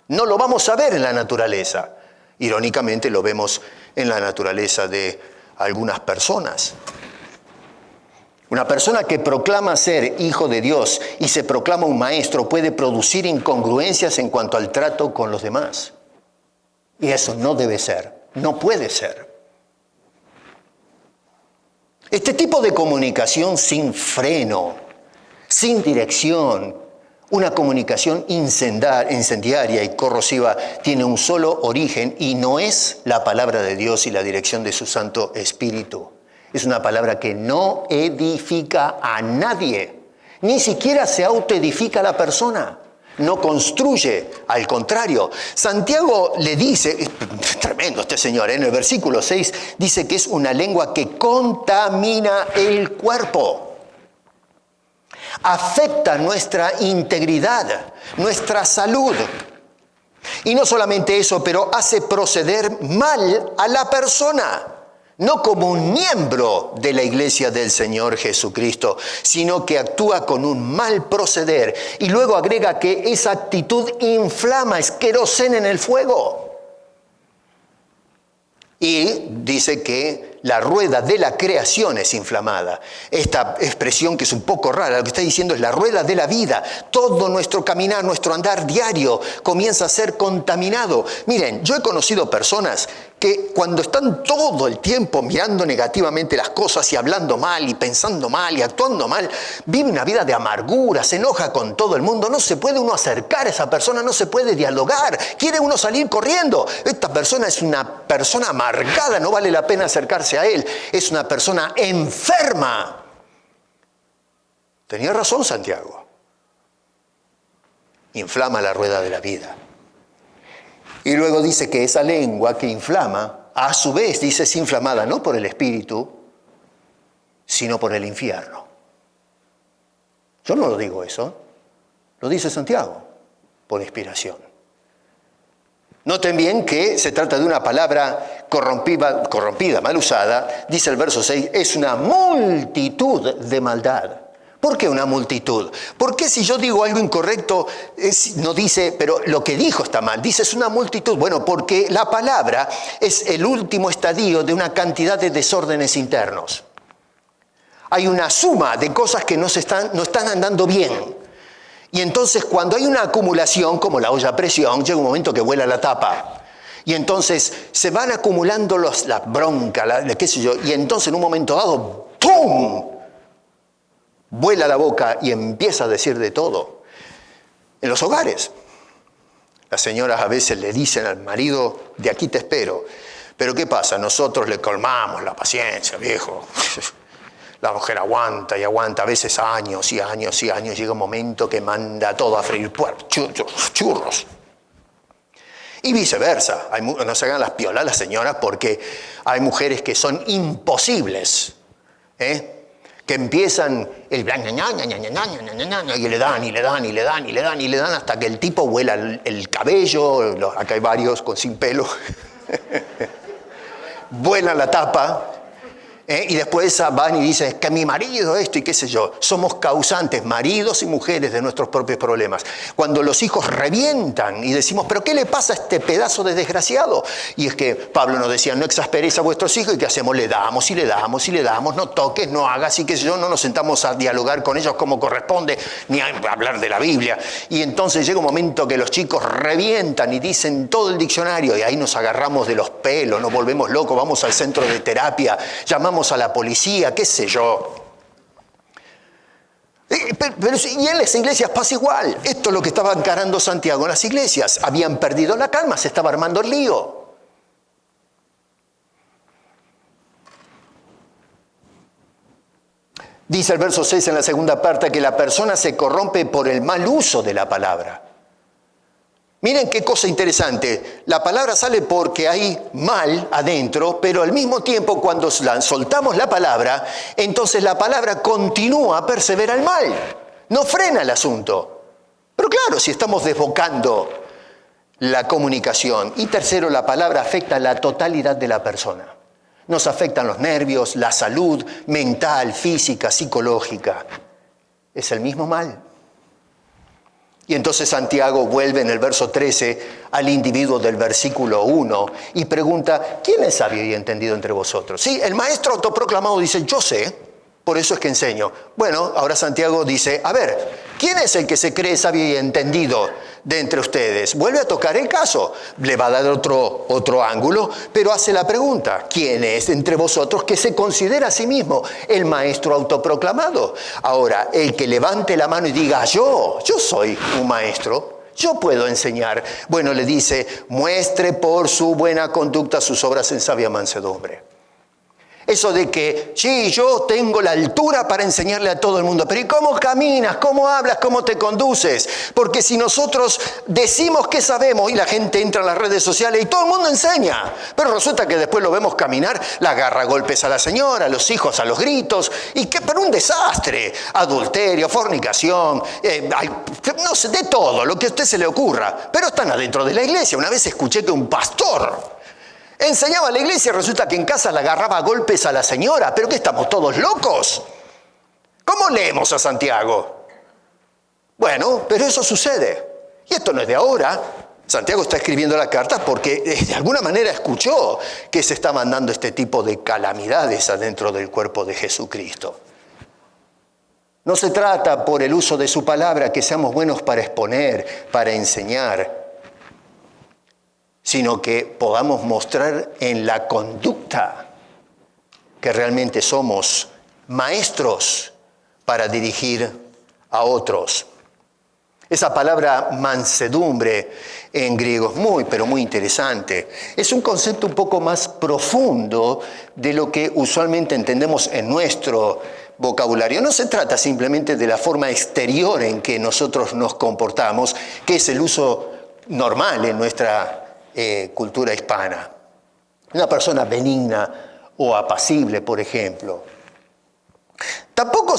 No lo vamos a ver en la naturaleza. Irónicamente lo vemos en la naturaleza de algunas personas. Una persona que proclama ser hijo de Dios y se proclama un maestro puede producir incongruencias en cuanto al trato con los demás. Y eso no debe ser, no puede ser. Este tipo de comunicación sin freno, sin dirección, Una comunicación incendiaria y corrosiva tiene un solo origen y no es la palabra de Dios y la dirección de su Santo Espíritu. Es una palabra que no edifica a nadie, ni siquiera se autoedifica a la persona. No construye, al contrario. Santiago le dice, es tremendo este señor, en el versículo 6 dice que es una lengua que contamina el cuerpo. Afecta nuestra integridad, nuestra salud. Y no solamente eso, pero hace proceder mal a la persona. No como un miembro de la iglesia del Señor Jesucristo, sino que actúa con un mal proceder. Y luego agrega que esa actitud inflama, es queroseno en el fuego. Y dice que la rueda de la creación es inflamada. Esta expresión que es un poco rara, lo que está diciendo es la rueda de la vida. Todo nuestro caminar, nuestro andar diario comienza a ser contaminado. Miren, yo he conocido personas que cuando están todo el tiempo mirando negativamente las cosas y hablando mal y pensando mal y actuando mal, vive una vida de amargura, se enoja con todo el mundo, no se puede uno acercar a esa persona, no se puede dialogar, quiere uno salir corriendo. Esta persona es una persona amargada, no vale la pena acercarse a él, es una persona enferma. Tenía razón Santiago. Inflama la rueda de la vida. Y luego dice que esa lengua que inflama, a su vez dice es inflamada no por el espíritu, sino por el infierno. Yo no lo digo eso, lo dice Santiago, por inspiración. Noten bien que se trata de una palabra corrompida, mal usada. Dice el verso 6, es una multitud de maldad. ¿Por qué una multitud? ¿Por qué si yo digo algo incorrecto, no dice, pero lo que dijo está mal? Dice, es una multitud. Bueno, porque la palabra es el último estadio de una cantidad de desórdenes internos. Hay una suma de cosas que no están andando bien. Y entonces cuando hay una acumulación, como la olla a presión, llega un momento que vuela la tapa. Y entonces se van acumulando la bronca, qué sé yo, y entonces en un momento dado, ¡pum!, vuela la boca y empieza a decir de todo. En los hogares, las señoras a veces le dicen al marido, de aquí te espero. Pero ¿qué pasa? Nosotros le colmamos la paciencia, viejo. La mujer aguanta y aguanta, a veces años y años y años. Llega un momento que manda todo a freír churros. Y viceversa. No se hagan las piolas las señoras porque hay mujeres que son imposibles, que empiezan el y le dan, y le dan, y le dan, y le dan, y le dan hasta que el tipo vuela el cabello, acá hay varios sin pelo, vuela la tapa, y después van y dicen, es que mi marido esto y qué sé yo. Somos causantes, maridos y mujeres, de nuestros propios problemas. Cuando los hijos revientan y decimos, ¿pero qué le pasa a este pedazo de desgraciado? Y es que Pablo nos decía, no exasperéis a vuestros hijos. ¿Y qué hacemos? Le damos y le damos y le damos, no toques, no hagas y qué sé yo. No nos sentamos a dialogar con ellos como corresponde, ni a hablar de la Biblia. Y entonces llega un momento que los chicos revientan y dicen todo el diccionario y ahí nos agarramos de los pelos, nos volvemos locos, vamos al centro de terapia, llamamos a la policía, qué sé yo. Y en las iglesias pasa igual. Esto es lo que estaba encarando Santiago en las iglesias. Habían perdido la calma, se estaba armando el lío. Dice el verso 6 en la segunda parte que la persona se corrompe por el mal uso de la palabra. Miren qué cosa interesante. La palabra sale porque hay mal adentro, pero al mismo tiempo cuando soltamos la palabra, entonces la palabra continúa, persevera el mal. No frena el asunto. Pero claro, si estamos desbocando la comunicación. Y tercero, la palabra afecta a la totalidad de la persona. Nos afectan los nervios, la salud mental, física, psicológica. Es el mismo mal. Y entonces Santiago vuelve en el verso 13 al individuo del versículo 1 y pregunta, ¿quién es sabio y entendido entre vosotros? Sí, el maestro autoproclamado dice, yo sé, por eso es que enseño. Bueno, ahora Santiago dice, a ver, ¿Quién es el que se cree sabio y entendido de entre ustedes? Vuelve a tocar el caso, le va a dar otro ángulo, pero hace la pregunta, ¿quién es entre vosotros que se considera a sí mismo el maestro autoproclamado? Ahora, el que levante la mano y diga, yo soy un maestro, yo puedo enseñar. Bueno, le dice, muestre por su buena conducta sus obras en sabia mansedumbre. Eso de que, sí, yo tengo la altura para enseñarle a todo el mundo, pero ¿y cómo caminas? ¿Cómo hablas? ¿Cómo te conduces? Porque si nosotros decimos que sabemos y la gente entra a las redes sociales y todo el mundo enseña, pero resulta que después lo vemos caminar, la agarra a golpes a la señora, a los hijos, a los gritos, y que pero un desastre, adulterio, fornicación, no sé, de todo, lo que a usted se le ocurra, pero están adentro de la iglesia. Una vez escuché que un pastor enseñaba a la iglesia y resulta que en casa le agarraba a golpes a la señora. ¿Pero qué, estamos todos locos? ¿Cómo leemos a Santiago? Bueno, pero eso sucede. Y esto no es de ahora. Santiago está escribiendo la carta porque de alguna manera escuchó que se estaban dando este tipo de calamidades adentro del cuerpo de Jesucristo. No se trata por el uso de su palabra que seamos buenos para exponer, para enseñar, sino que podamos mostrar en la conducta que realmente somos maestros para dirigir a otros. Esa palabra mansedumbre en griego es muy, pero muy interesante. Es un concepto un poco más profundo de lo que usualmente entendemos en nuestro vocabulario. No se trata simplemente de la forma exterior en que nosotros nos comportamos, que es el uso normal en nuestra cultura hispana. Una persona benigna o apacible, por ejemplo. Tampoco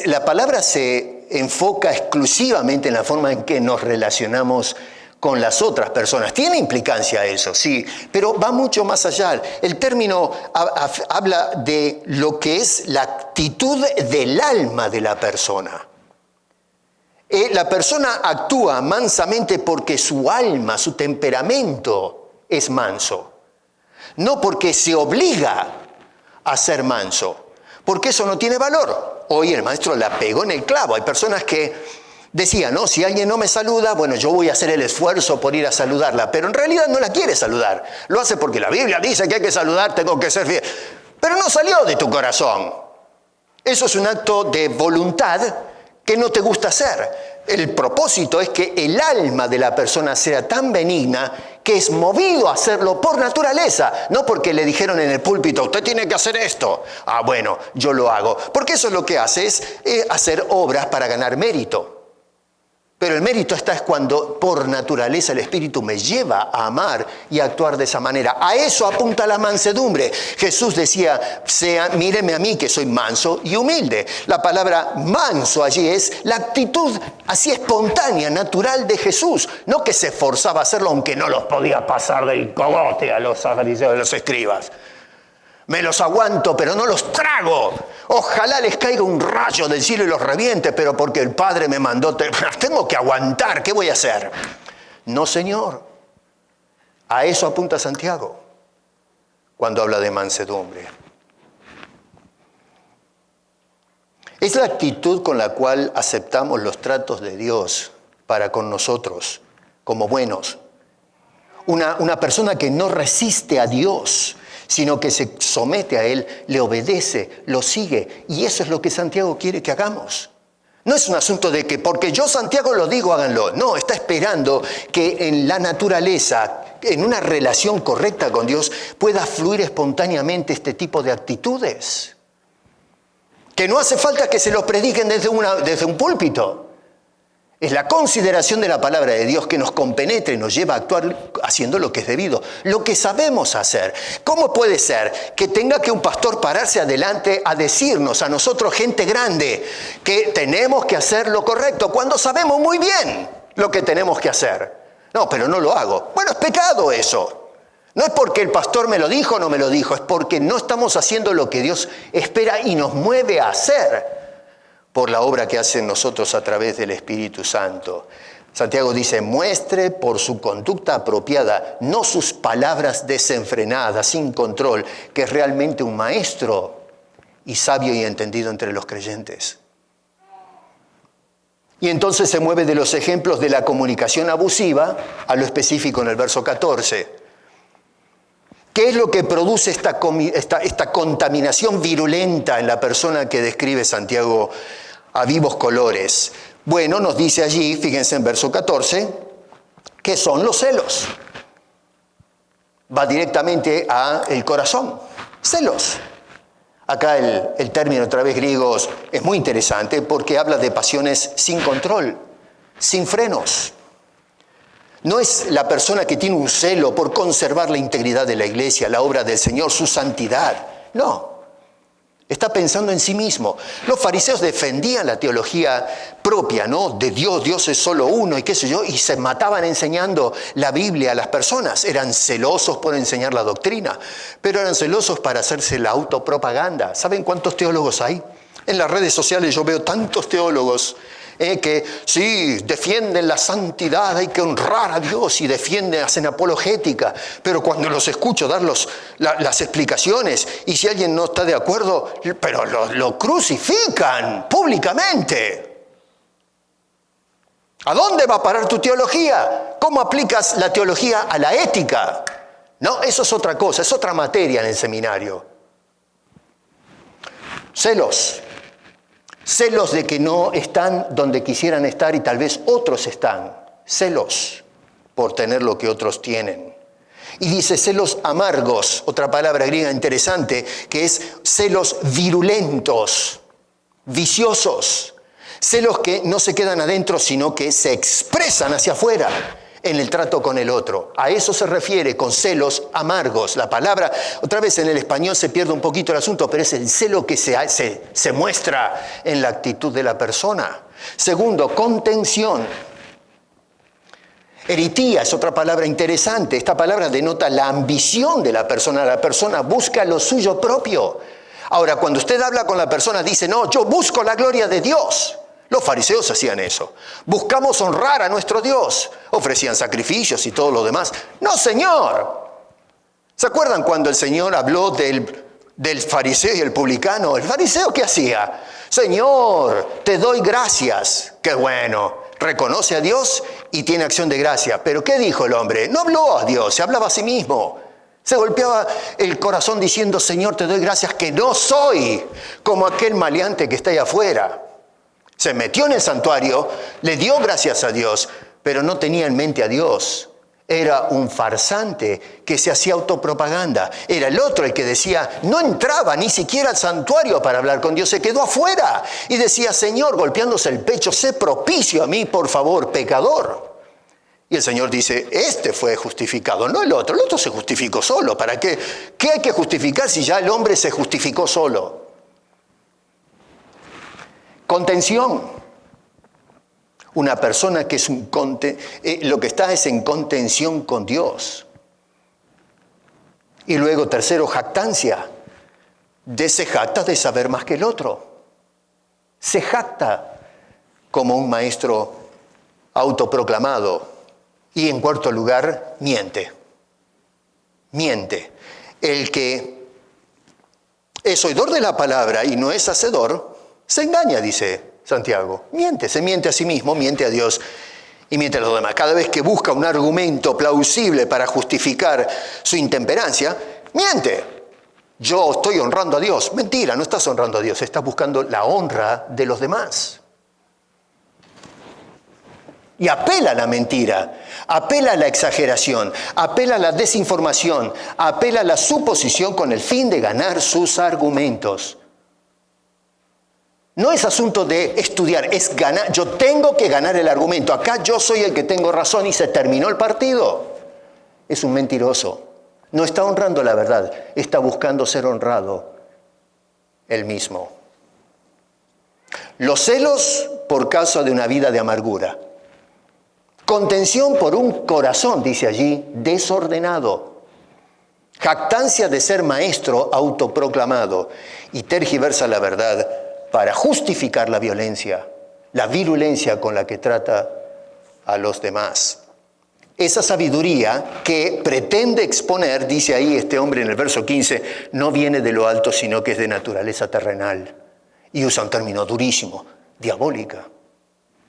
la palabra se enfoca exclusivamente en la forma en que nos relacionamos con las otras personas. Tiene implicancia eso, sí, pero va mucho más allá. El término habla de lo que es la actitud del alma de la persona. La persona actúa mansamente porque su alma, su temperamento es manso. No porque se obliga a ser manso, porque eso no tiene valor. Hoy el maestro la pegó en el clavo. Hay personas que decían, no, si alguien no me saluda, bueno, yo voy a hacer el esfuerzo por ir a saludarla, pero en realidad no la quiere saludar. Lo hace porque la Biblia dice que hay que saludar, tengo que ser fiel. Pero no salió de tu corazón. Eso es un acto de voluntad que no te gusta hacer. El propósito es que el alma de la persona sea tan benigna que es movido a hacerlo por naturaleza, no porque le dijeron en el púlpito, usted tiene que hacer esto. Ah, bueno, yo lo hago. Porque eso es lo que hace, es hacer obras para ganar mérito. Pero el mérito es cuando por naturaleza el Espíritu me lleva a amar y a actuar de esa manera. A eso apunta la mansedumbre. Jesús decía, míreme a mí que soy manso y humilde. La palabra manso allí es la actitud así espontánea, natural de Jesús. No que se esforzaba a hacerlo aunque no los podía pasar del cogote a los fariseos y los escribas. Me los aguanto, pero no los trago. Ojalá les caiga un rayo del cielo y los reviente, pero porque el Padre me mandó, tengo que aguantar, ¿qué voy a hacer? No, Señor. A eso apunta Santiago cuando habla de mansedumbre. Es la actitud con la cual aceptamos los tratos de Dios para con nosotros como buenos. Una persona que no resiste a Dios, sino que se somete a Él, le obedece, lo sigue. Y eso es lo que Santiago quiere que hagamos. No es un asunto de que porque yo, Santiago, lo digo, háganlo. No, está esperando que en la naturaleza, en una relación correcta con Dios, pueda fluir espontáneamente este tipo de actitudes. Que no hace falta que se los prediquen desde un púlpito. Es la consideración de la palabra de Dios que nos compenetra y nos lleva a actuar haciendo lo que es debido, lo que sabemos hacer. ¿Cómo puede ser que tenga que un pastor pararse adelante a decirnos a nosotros, gente grande, que tenemos que hacer lo correcto cuando sabemos muy bien lo que tenemos que hacer? No, pero no lo hago. Bueno, es pecado eso. No es porque el pastor me lo dijo o no me lo dijo, es porque no estamos haciendo lo que Dios espera y nos mueve a hacer por la obra que hace en nosotros a través del Espíritu Santo. Santiago dice, muestre por su conducta apropiada, no sus palabras desenfrenadas, sin control, que es realmente un maestro y sabio y entendido entre los creyentes. Y entonces se mueve de los ejemplos de la comunicación abusiva a lo específico en el verso 14. ¿Qué es lo que produce esta contaminación virulenta en la persona que describe Santiago a vivos colores? Bueno, nos dice allí, fíjense en verso 14, que son los celos. Va directamente al corazón. Celos. Acá el término otra vez griego es muy interesante porque habla de pasiones sin control, sin frenos. No es la persona que tiene un celo por conservar la integridad de la iglesia, la obra del Señor, su santidad. No. Está pensando en sí mismo. Los fariseos defendían la teología propia, ¿no? De Dios, Dios es solo uno y qué sé yo, y se mataban enseñando la Biblia a las personas. Eran celosos por enseñar la doctrina, pero eran celosos para hacerse la autopropaganda. ¿Saben cuántos teólogos hay? En las redes sociales yo veo tantos teólogos que sí, defienden la santidad, hay que honrar a Dios y defienden, hacen apologética, pero cuando los escucho dar las explicaciones y si alguien no está de acuerdo, pero lo crucifican públicamente. ¿A dónde va a parar tu teología? ¿Cómo aplicas la teología a la ética? No, eso es otra cosa, es otra materia en el seminario. Celos. Celos de que no están donde quisieran estar y tal vez otros están. Celos por tener lo que otros tienen. Y dice celos amargos, otra palabra griega interesante, que es celos virulentos, viciosos. Celos que no se quedan adentro, sino que se expresan hacia afuera en el trato con el otro. A eso se refiere con celos amargos. La palabra, otra vez en el español se pierde un poquito el asunto, pero es el celo que se muestra en la actitud de la persona. Segundo, contención. Eritía es otra palabra interesante. Esta palabra denota la ambición de la persona. La persona busca lo suyo propio. Ahora, cuando usted habla con la persona, dice, no, yo busco la gloria de Dios. Los fariseos hacían eso. Buscamos honrar a nuestro Dios. Ofrecían sacrificios y todo lo demás. ¡No, Señor! ¿Se acuerdan cuando el Señor habló del fariseo y el publicano? ¿El fariseo qué hacía? Señor, te doy gracias. ¡Qué bueno! Reconoce a Dios y tiene acción de gracia. ¿Pero qué dijo el hombre? No habló a Dios, se hablaba a sí mismo. Se golpeaba el corazón diciendo, Señor, te doy gracias que no soy como aquel maleante que está ahí afuera. Se metió en el santuario, le dio gracias a Dios, pero no tenía en mente a Dios. Era un farsante que se hacía autopropaganda. Era el otro el que decía, no entraba ni siquiera al santuario para hablar con Dios, se quedó afuera. Y decía, Señor, golpeándose el pecho, sé propicio a mí, por favor, pecador. Y el Señor dice, este fue justificado, no el otro se justificó solo. ¿Para qué? ¿Qué hay que justificar si ya el hombre se justificó solo? Contención. Una persona que es lo que está es en contención con Dios. Y luego, tercero, jactancia. Se jacta de saber más que el otro. Se jacta como un maestro autoproclamado. Y en cuarto lugar, miente. Miente. El que es oidor de la palabra y no es hacedor, se engaña, dice Santiago. Miente, se miente a sí mismo, miente a Dios y miente a los demás. Cada vez que busca un argumento plausible para justificar su intemperancia, miente. Yo estoy honrando a Dios. Mentira, no estás honrando a Dios, estás buscando la honra de los demás. Y apela a la mentira, apela a la exageración, apela a la desinformación, apela a la suposición con el fin de ganar sus argumentos. No es asunto de estudiar, es ganar. Yo tengo que ganar el argumento. Acá yo soy el que tengo razón y se terminó el partido. Es un mentiroso. No está honrando la verdad, está buscando ser honrado él mismo. Los celos por causa de una vida de amargura. Contención por un corazón, dice allí, desordenado. Jactancia de ser maestro autoproclamado y tergiversa la verdad para justificar la violencia, la virulencia con la que trata a los demás. Esa sabiduría que pretende exponer, dice ahí este hombre en el verso 15, no viene de lo alto, sino que es de naturaleza terrenal. Y usa un término durísimo, diabólica.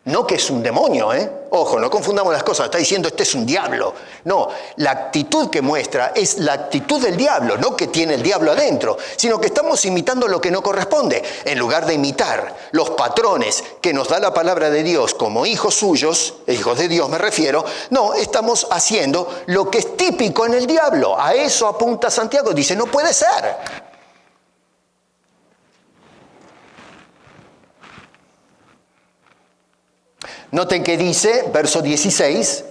No que es un demonio, ¿eh? Ojo, no confundamos las cosas. Está diciendo este es un diablo. No, la actitud que muestra es la actitud del diablo, no que tiene el diablo adentro, sino que estamos imitando lo que no corresponde. En lugar de imitar los patrones que nos da la palabra de Dios como hijos suyos, hijos de Dios me refiero, no, estamos haciendo lo que es típico en el diablo. A eso apunta Santiago. Dice, no puede ser. Noten que dice, verso 16,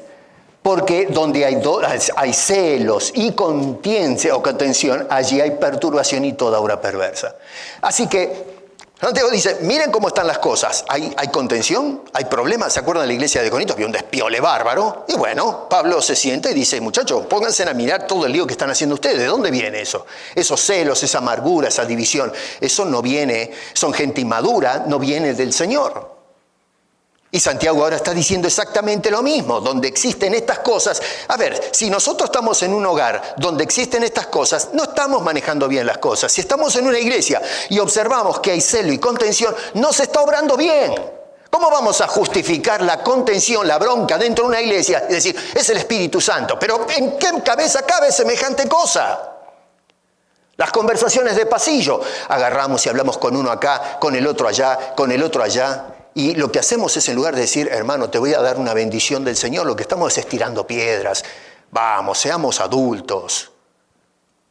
porque donde hay celos y contención, allí hay perturbación y toda obra perversa. Así que Santiago dice, miren cómo están las cosas. Hay contención, hay problemas. ¿Se acuerdan de la iglesia de Corinto? Había un despiole bárbaro. Y bueno, Pablo se sienta y dice, muchachos, pónganse a mirar todo el lío que están haciendo ustedes. ¿De dónde viene eso? Esos celos, esa amargura, esa división. Eso no viene, son gente inmadura, no viene del Señor. Y Santiago ahora está diciendo exactamente lo mismo, donde existen estas cosas. A ver, si nosotros estamos en un hogar donde existen estas cosas, no estamos manejando bien las cosas. Si estamos en una iglesia y observamos que hay celo y contención, no se está obrando bien. ¿Cómo vamos a justificar la contención, la bronca dentro de una iglesia y decir, es el Espíritu Santo? Pero ¿en qué cabeza cabe semejante cosa? Las conversaciones de pasillo. Agarramos y hablamos con uno acá, con el otro allá, con el otro allá. Y lo que hacemos es, en lugar de decir, hermano, te voy a dar una bendición del Señor, lo que estamos es estirando piedras. Vamos, seamos adultos.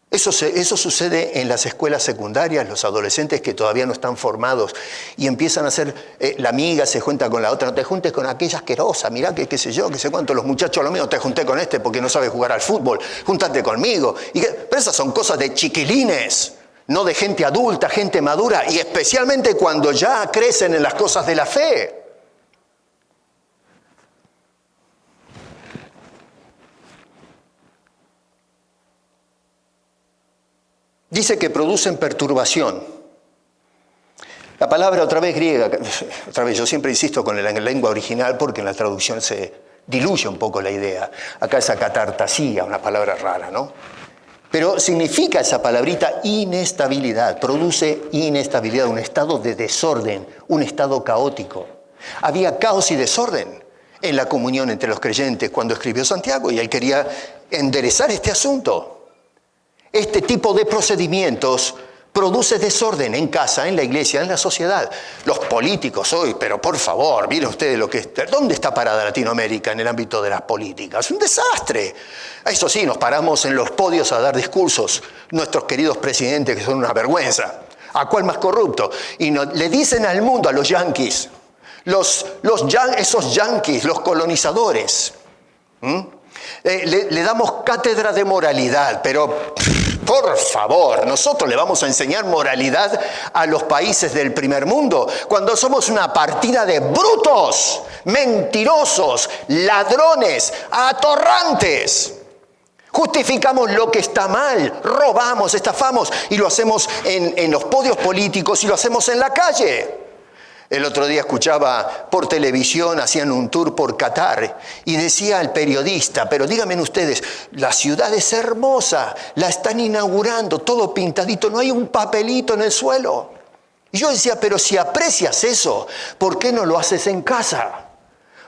Eso sucede en las escuelas secundarias, los adolescentes que todavía no están formados y empiezan a hacer, la amiga se junta con la otra, no te juntes con aquella asquerosa, mirá que qué sé yo, qué sé cuánto, los muchachos lo mío, te junté con este porque no sabe jugar al fútbol, júntate conmigo. Pero esas son cosas de chiquilines. No de gente adulta, gente madura, y especialmente cuando ya crecen en las cosas de la fe. Dice que producen perturbación. La palabra otra vez griega, otra vez yo siempre insisto con la lengua original porque en la traducción se diluye un poco la idea. Acá es acatartasía, una palabra rara, ¿no? Pero significa esa palabrita inestabilidad, produce inestabilidad, un estado de desorden, un estado caótico. Había caos y desorden en la comunión entre los creyentes cuando escribió Santiago y él quería enderezar este asunto. Este tipo de procedimientos produce desorden en casa, en la iglesia, en la sociedad. Los políticos hoy, pero por favor, miren ustedes lo que es. ¿Dónde está parada Latinoamérica en el ámbito de las políticas? Es un desastre. Eso sí, nos paramos en los podios a dar discursos. Nuestros queridos presidentes que son una vergüenza. ¿A cuál más corrupto? Y le dicen al mundo, a los yanquis, esos yanquis, los colonizadores, le damos cátedra de moralidad, pero por favor, nosotros le vamos a enseñar moralidad a los países del primer mundo cuando somos una partida de brutos, mentirosos, ladrones, atorrantes. Justificamos lo que está mal, robamos, estafamos y lo hacemos en los podios políticos y lo hacemos en la calle. El otro día escuchaba por televisión, hacían un tour por Qatar y decía el periodista, pero díganme ustedes, la ciudad es hermosa, la están inaugurando, todo pintadito, no hay un papelito en el suelo. Y yo decía, pero si aprecias eso, ¿por qué no lo haces en casa?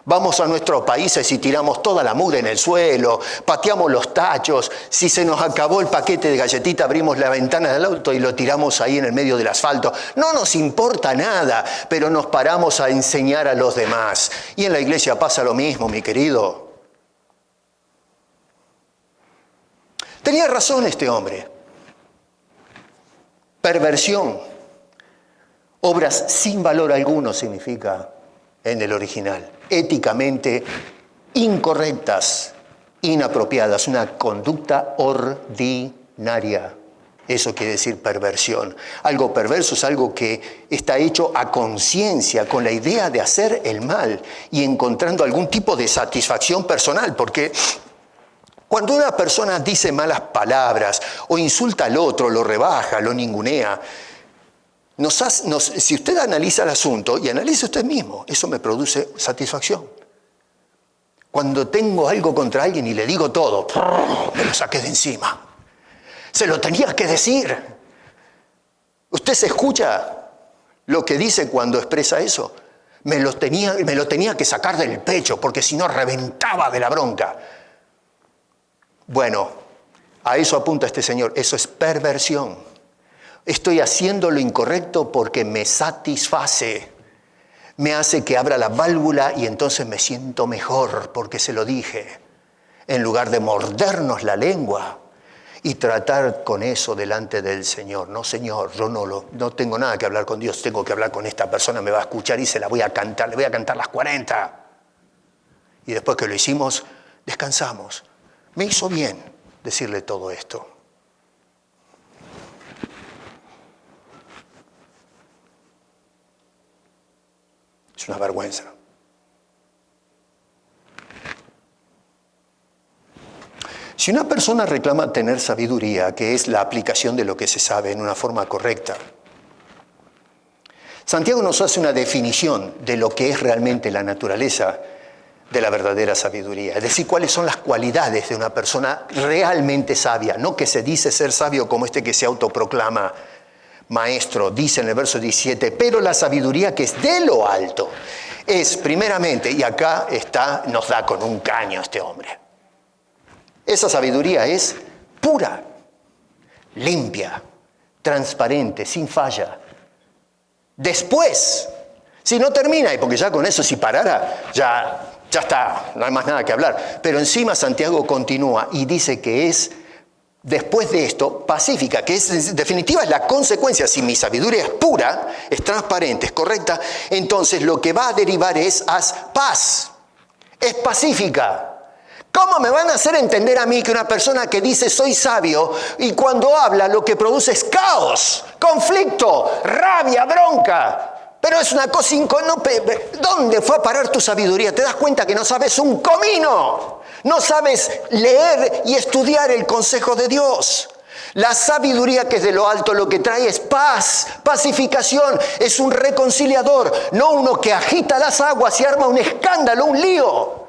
Vamos a nuestros países y tiramos toda la mugre en el suelo, pateamos los tachos, si se nos acabó el paquete de galletita abrimos la ventana del auto y lo tiramos ahí en el medio del asfalto. No nos importa nada, pero nos paramos a enseñar a los demás. Y en la iglesia pasa lo mismo, mi querido. Tenía razón este hombre. Perversión. Obras sin valor alguno significa en el original. Éticamente incorrectas, inapropiadas, una conducta ordinaria. Eso quiere decir perversión. Algo perverso es algo que está hecho a conciencia, con la idea de hacer el mal y encontrando algún tipo de satisfacción personal, porque cuando una persona dice malas palabras o insulta al otro, lo rebaja, lo ningunea, si usted analiza el asunto y analiza usted mismo, eso me produce satisfacción. Cuando tengo algo contra alguien y le digo todo, me lo saqué de encima. Se lo tenía que decir. ¿Usted se escucha lo que dice cuando expresa eso? me lo tenía que sacar del pecho, porque si no reventaba de la bronca. Bueno, a eso apunta este señor. Eso es perversión. Estoy haciendo lo incorrecto porque me satisface. Me hace que abra la válvula y entonces me siento mejor porque se lo dije. En lugar de mordernos la lengua y tratar con eso delante del Señor. No, Señor, yo no tengo nada que hablar con Dios, tengo que hablar con esta persona, me va a escuchar y se la voy a cantar, le voy a cantar las 40. Y después que lo hicimos, descansamos. Me hizo bien decirle todo esto. Es una vergüenza. Si una persona reclama tener sabiduría, que es la aplicación de lo que se sabe en una forma correcta, Santiago nos hace una definición de lo que es realmente la naturaleza de la verdadera sabiduría. Es decir, cuáles son las cualidades de una persona realmente sabia, no que se dice ser sabio como este que se autoproclama maestro. Dice en el verso 17, pero la sabiduría que es de lo alto es primeramente, y acá nos da con un caño este hombre. Esa sabiduría es pura, limpia, transparente, sin falla. Después, si no termina, y porque ya con eso si parara, ya está, no hay más nada que hablar. Pero encima Santiago continúa y dice que es, después de esto, pacífica, que es, en definitiva es la consecuencia. Si mi sabiduría es pura, es transparente, es correcta, entonces lo que va a derivar es paz, es pacífica. ¿Cómo me van a hacer entender a mí que una persona que dice soy sabio y cuando habla lo que produce es caos, conflicto, rabia, bronca? Pero es una cosa ¿dónde fue a parar tu sabiduría? ¿Te das cuenta que no sabes un comino? No sabes leer y estudiar el consejo de Dios. La sabiduría que es de lo alto lo que trae es paz, pacificación, es un reconciliador, no uno que agita las aguas y arma un escándalo, un lío.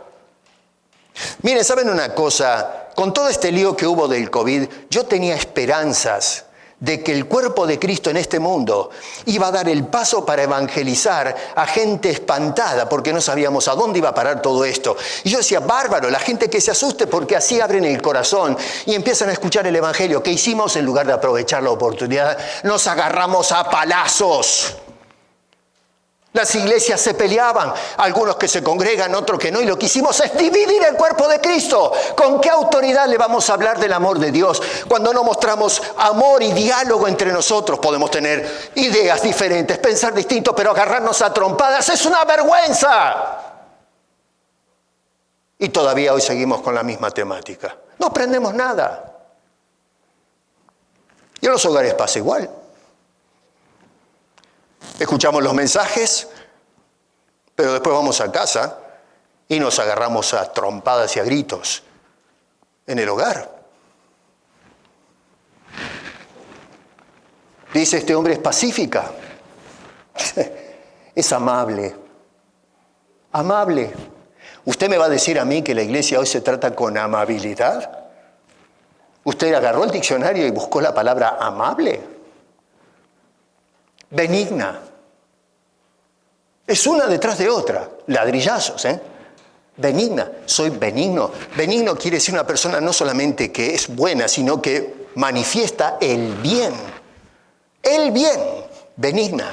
Miren, ¿saben una cosa? Con todo este lío que hubo del COVID, yo tenía esperanzas de que el cuerpo de Cristo en este mundo iba a dar el paso para evangelizar a gente espantada porque no sabíamos a dónde iba a parar todo esto. Y yo decía, bárbaro, la gente que se asuste porque así abren el corazón y empiezan a escuchar el evangelio. ¿Qué hicimos? En lugar de aprovechar la oportunidad, nos agarramos a palazos. Las iglesias se peleaban, algunos que se congregan, otros que no, y lo que hicimos es dividir el cuerpo de Cristo. ¿Con qué autoridad le vamos a hablar del amor de Dios? Cuando no mostramos amor y diálogo entre nosotros, podemos tener ideas diferentes, pensar distinto, pero agarrarnos a trompadas es una vergüenza. Y todavía hoy seguimos con la misma temática. No aprendemos nada. Y en los hogares pasa igual. Escuchamos los mensajes, pero después vamos a casa y nos agarramos a trompadas y a gritos en el hogar. Dice, este hombre es pacífica, es amable, amable. ¿Usted me va a decir a mí que la iglesia hoy se trata con amabilidad? ¿Usted agarró el diccionario y buscó la palabra amable? Benigna. Es una detrás de otra. Ladrillazos, ¿eh? Benigna. Soy benigno. Benigno quiere decir una persona no solamente que es buena, sino que manifiesta el bien. El bien. Benigna.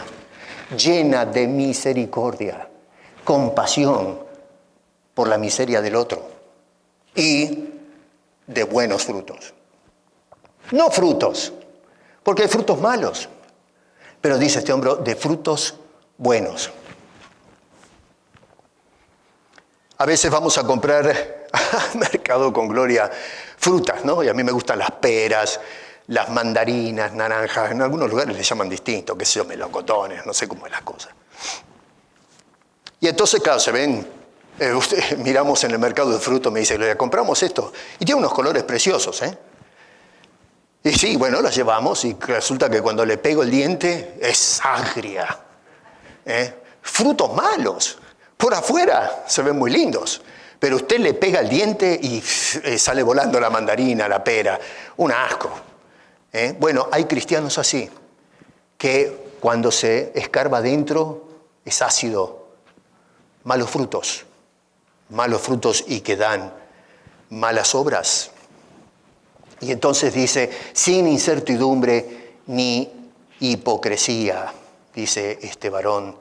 Llena de misericordia. Compasión por la miseria del otro. Y de buenos frutos. No frutos, porque hay frutos malos. Pero dice este hombre, de frutos buenos. A veces vamos a comprar al mercado con Gloria frutas, ¿no? Y a mí me gustan las peras, las mandarinas, naranjas. En algunos lugares les llaman distinto, qué sé yo, melocotones, no sé cómo es la cosa. Y entonces, claro, se ven, miramos en el mercado de frutos, me dice Gloria, compramos esto. Y tiene unos colores preciosos, ¿eh? Y sí, bueno, las llevamos y resulta que cuando le pego el diente es agria. Frutos malos. Por afuera se ven muy lindos. Pero usted le pega el diente y sale volando la mandarina, la pera. Un asco. Bueno, hay cristianos así, que cuando se escarba dentro es ácido, malos frutos y que dan malas obras. Y entonces dice, sin incertidumbre ni hipocresía, dice este varón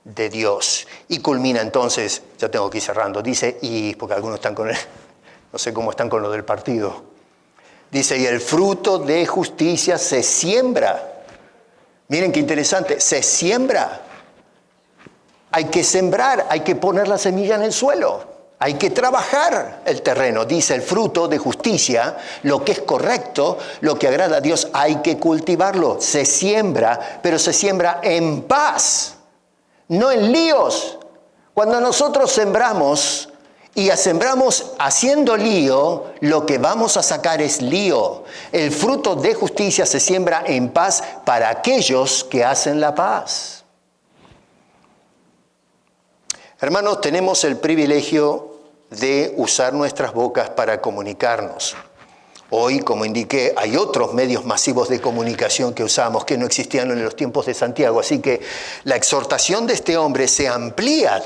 de Dios. Y culmina entonces, ya tengo que ir cerrando, dice, y porque algunos están con no sé cómo están con lo del partido. Dice, y el fruto de justicia se siembra. Miren qué interesante, se siembra. Hay que sembrar, hay que poner la semilla en el suelo. Hay que trabajar el terreno. Dice el fruto de justicia, lo que es correcto, lo que agrada a Dios, hay que cultivarlo. Se siembra, pero se siembra en paz, no en líos. Cuando nosotros sembramos y sembramos haciendo lío, lo que vamos a sacar es lío. El fruto de justicia se siembra en paz para aquellos que hacen la paz. Hermanos, tenemos el privilegio de usar nuestras bocas para comunicarnos. Hoy, como indiqué, hay otros medios masivos de comunicación que usamos que no existían en los tiempos de Santiago. Así que la exhortación de este hombre se amplía.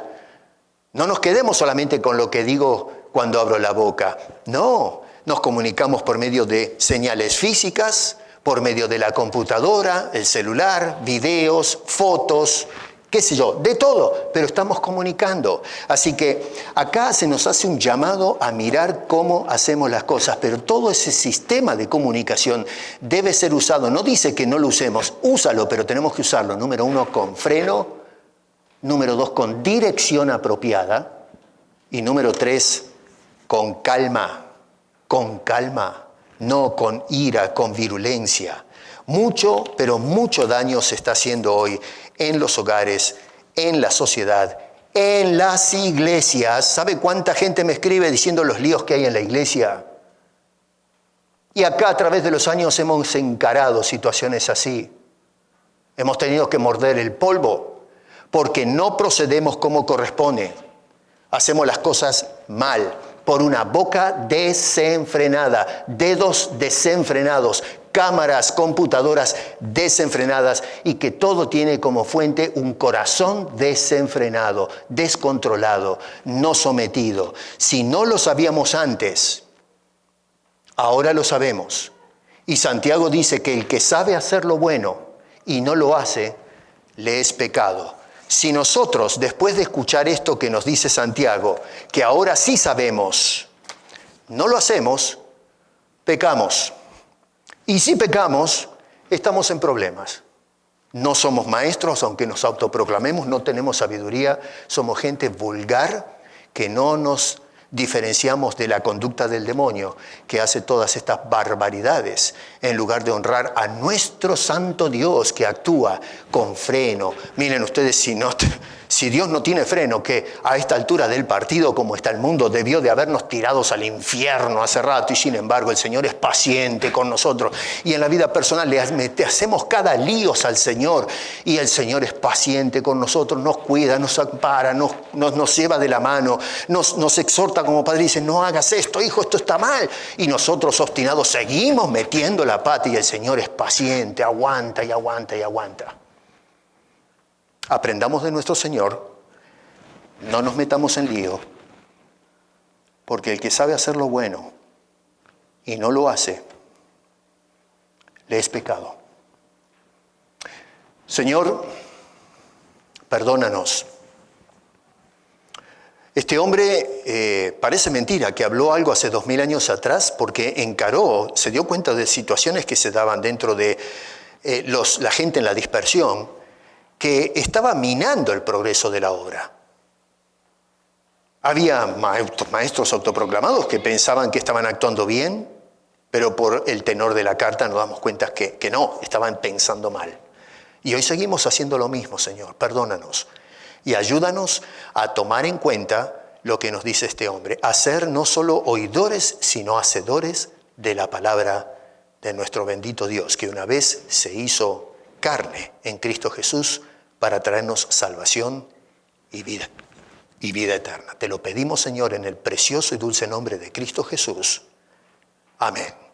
No nos quedemos solamente con lo que digo cuando abro la boca. No, nos comunicamos por medio de señales físicas, por medio de la computadora, el celular, videos, fotos, qué sé yo, de todo, pero estamos comunicando. Así que acá se nos hace un llamado a mirar cómo hacemos las cosas, pero todo ese sistema de comunicación debe ser usado. No dice que no lo usemos, úsalo, pero tenemos que usarlo, número 1, con freno, número 2, con dirección apropiada, y número 3, con calma, no con ira, con virulencia. Mucho, pero mucho daño se está haciendo hoy en los hogares, en la sociedad, en las iglesias. ¿Sabe cuánta gente me escribe diciendo los líos que hay en la iglesia? Y acá a través de los años hemos encarado situaciones así. Hemos tenido que morder el polvo porque no procedemos como corresponde. Hacemos las cosas mal por una boca desenfrenada, dedos desenfrenados, cámaras, computadoras desenfrenadas y que todo tiene como fuente un corazón desenfrenado, descontrolado, no sometido. Si no lo sabíamos antes, ahora lo sabemos. Y Santiago dice que el que sabe hacer lo bueno y no lo hace, le es pecado. Si nosotros, después de escuchar esto que nos dice Santiago, que ahora sí sabemos, no lo hacemos, pecamos. Y si pecamos, estamos en problemas. No somos maestros, aunque nos autoproclamemos, no tenemos sabiduría, somos gente vulgar que no nos diferenciamos de la conducta del demonio que hace todas estas barbaridades en lugar de honrar a nuestro santo Dios que actúa con freno. Miren ustedes, si Dios no tiene freno, que a esta altura del partido como está el mundo debió de habernos tirados al infierno hace rato, y sin embargo el Señor es paciente con nosotros. Y en la vida personal le hacemos cada líos al Señor y el Señor es paciente con nosotros, nos cuida, nos ampara, nos lleva de la mano, nos exhorta como padre y dice, no hagas esto, hijo, esto está mal. Y nosotros obstinados seguimos metiendo la pata y el Señor es paciente, aguanta y aguanta y aguanta. Aprendamos de nuestro Señor, no nos metamos en lío, porque el que sabe hacer lo bueno y no lo hace, le es pecado. Señor, perdónanos. Este hombre parece mentira que habló algo hace 2000 años atrás porque se dio cuenta de situaciones que se daban dentro de la gente en la dispersión que estaba minando el progreso de la obra. Había maestros autoproclamados que pensaban que estaban actuando bien, pero por el tenor de la carta nos damos cuenta que no, estaban pensando mal. Y hoy seguimos haciendo lo mismo, Señor, perdónanos. Y ayúdanos a tomar en cuenta lo que nos dice este hombre, a ser no solo oidores, sino hacedores de la palabra de nuestro bendito Dios, que una vez se hizo carne en Cristo Jesús para traernos salvación y vida eterna. Te lo pedimos, Señor, en el precioso y dulce nombre de Cristo Jesús. Amén.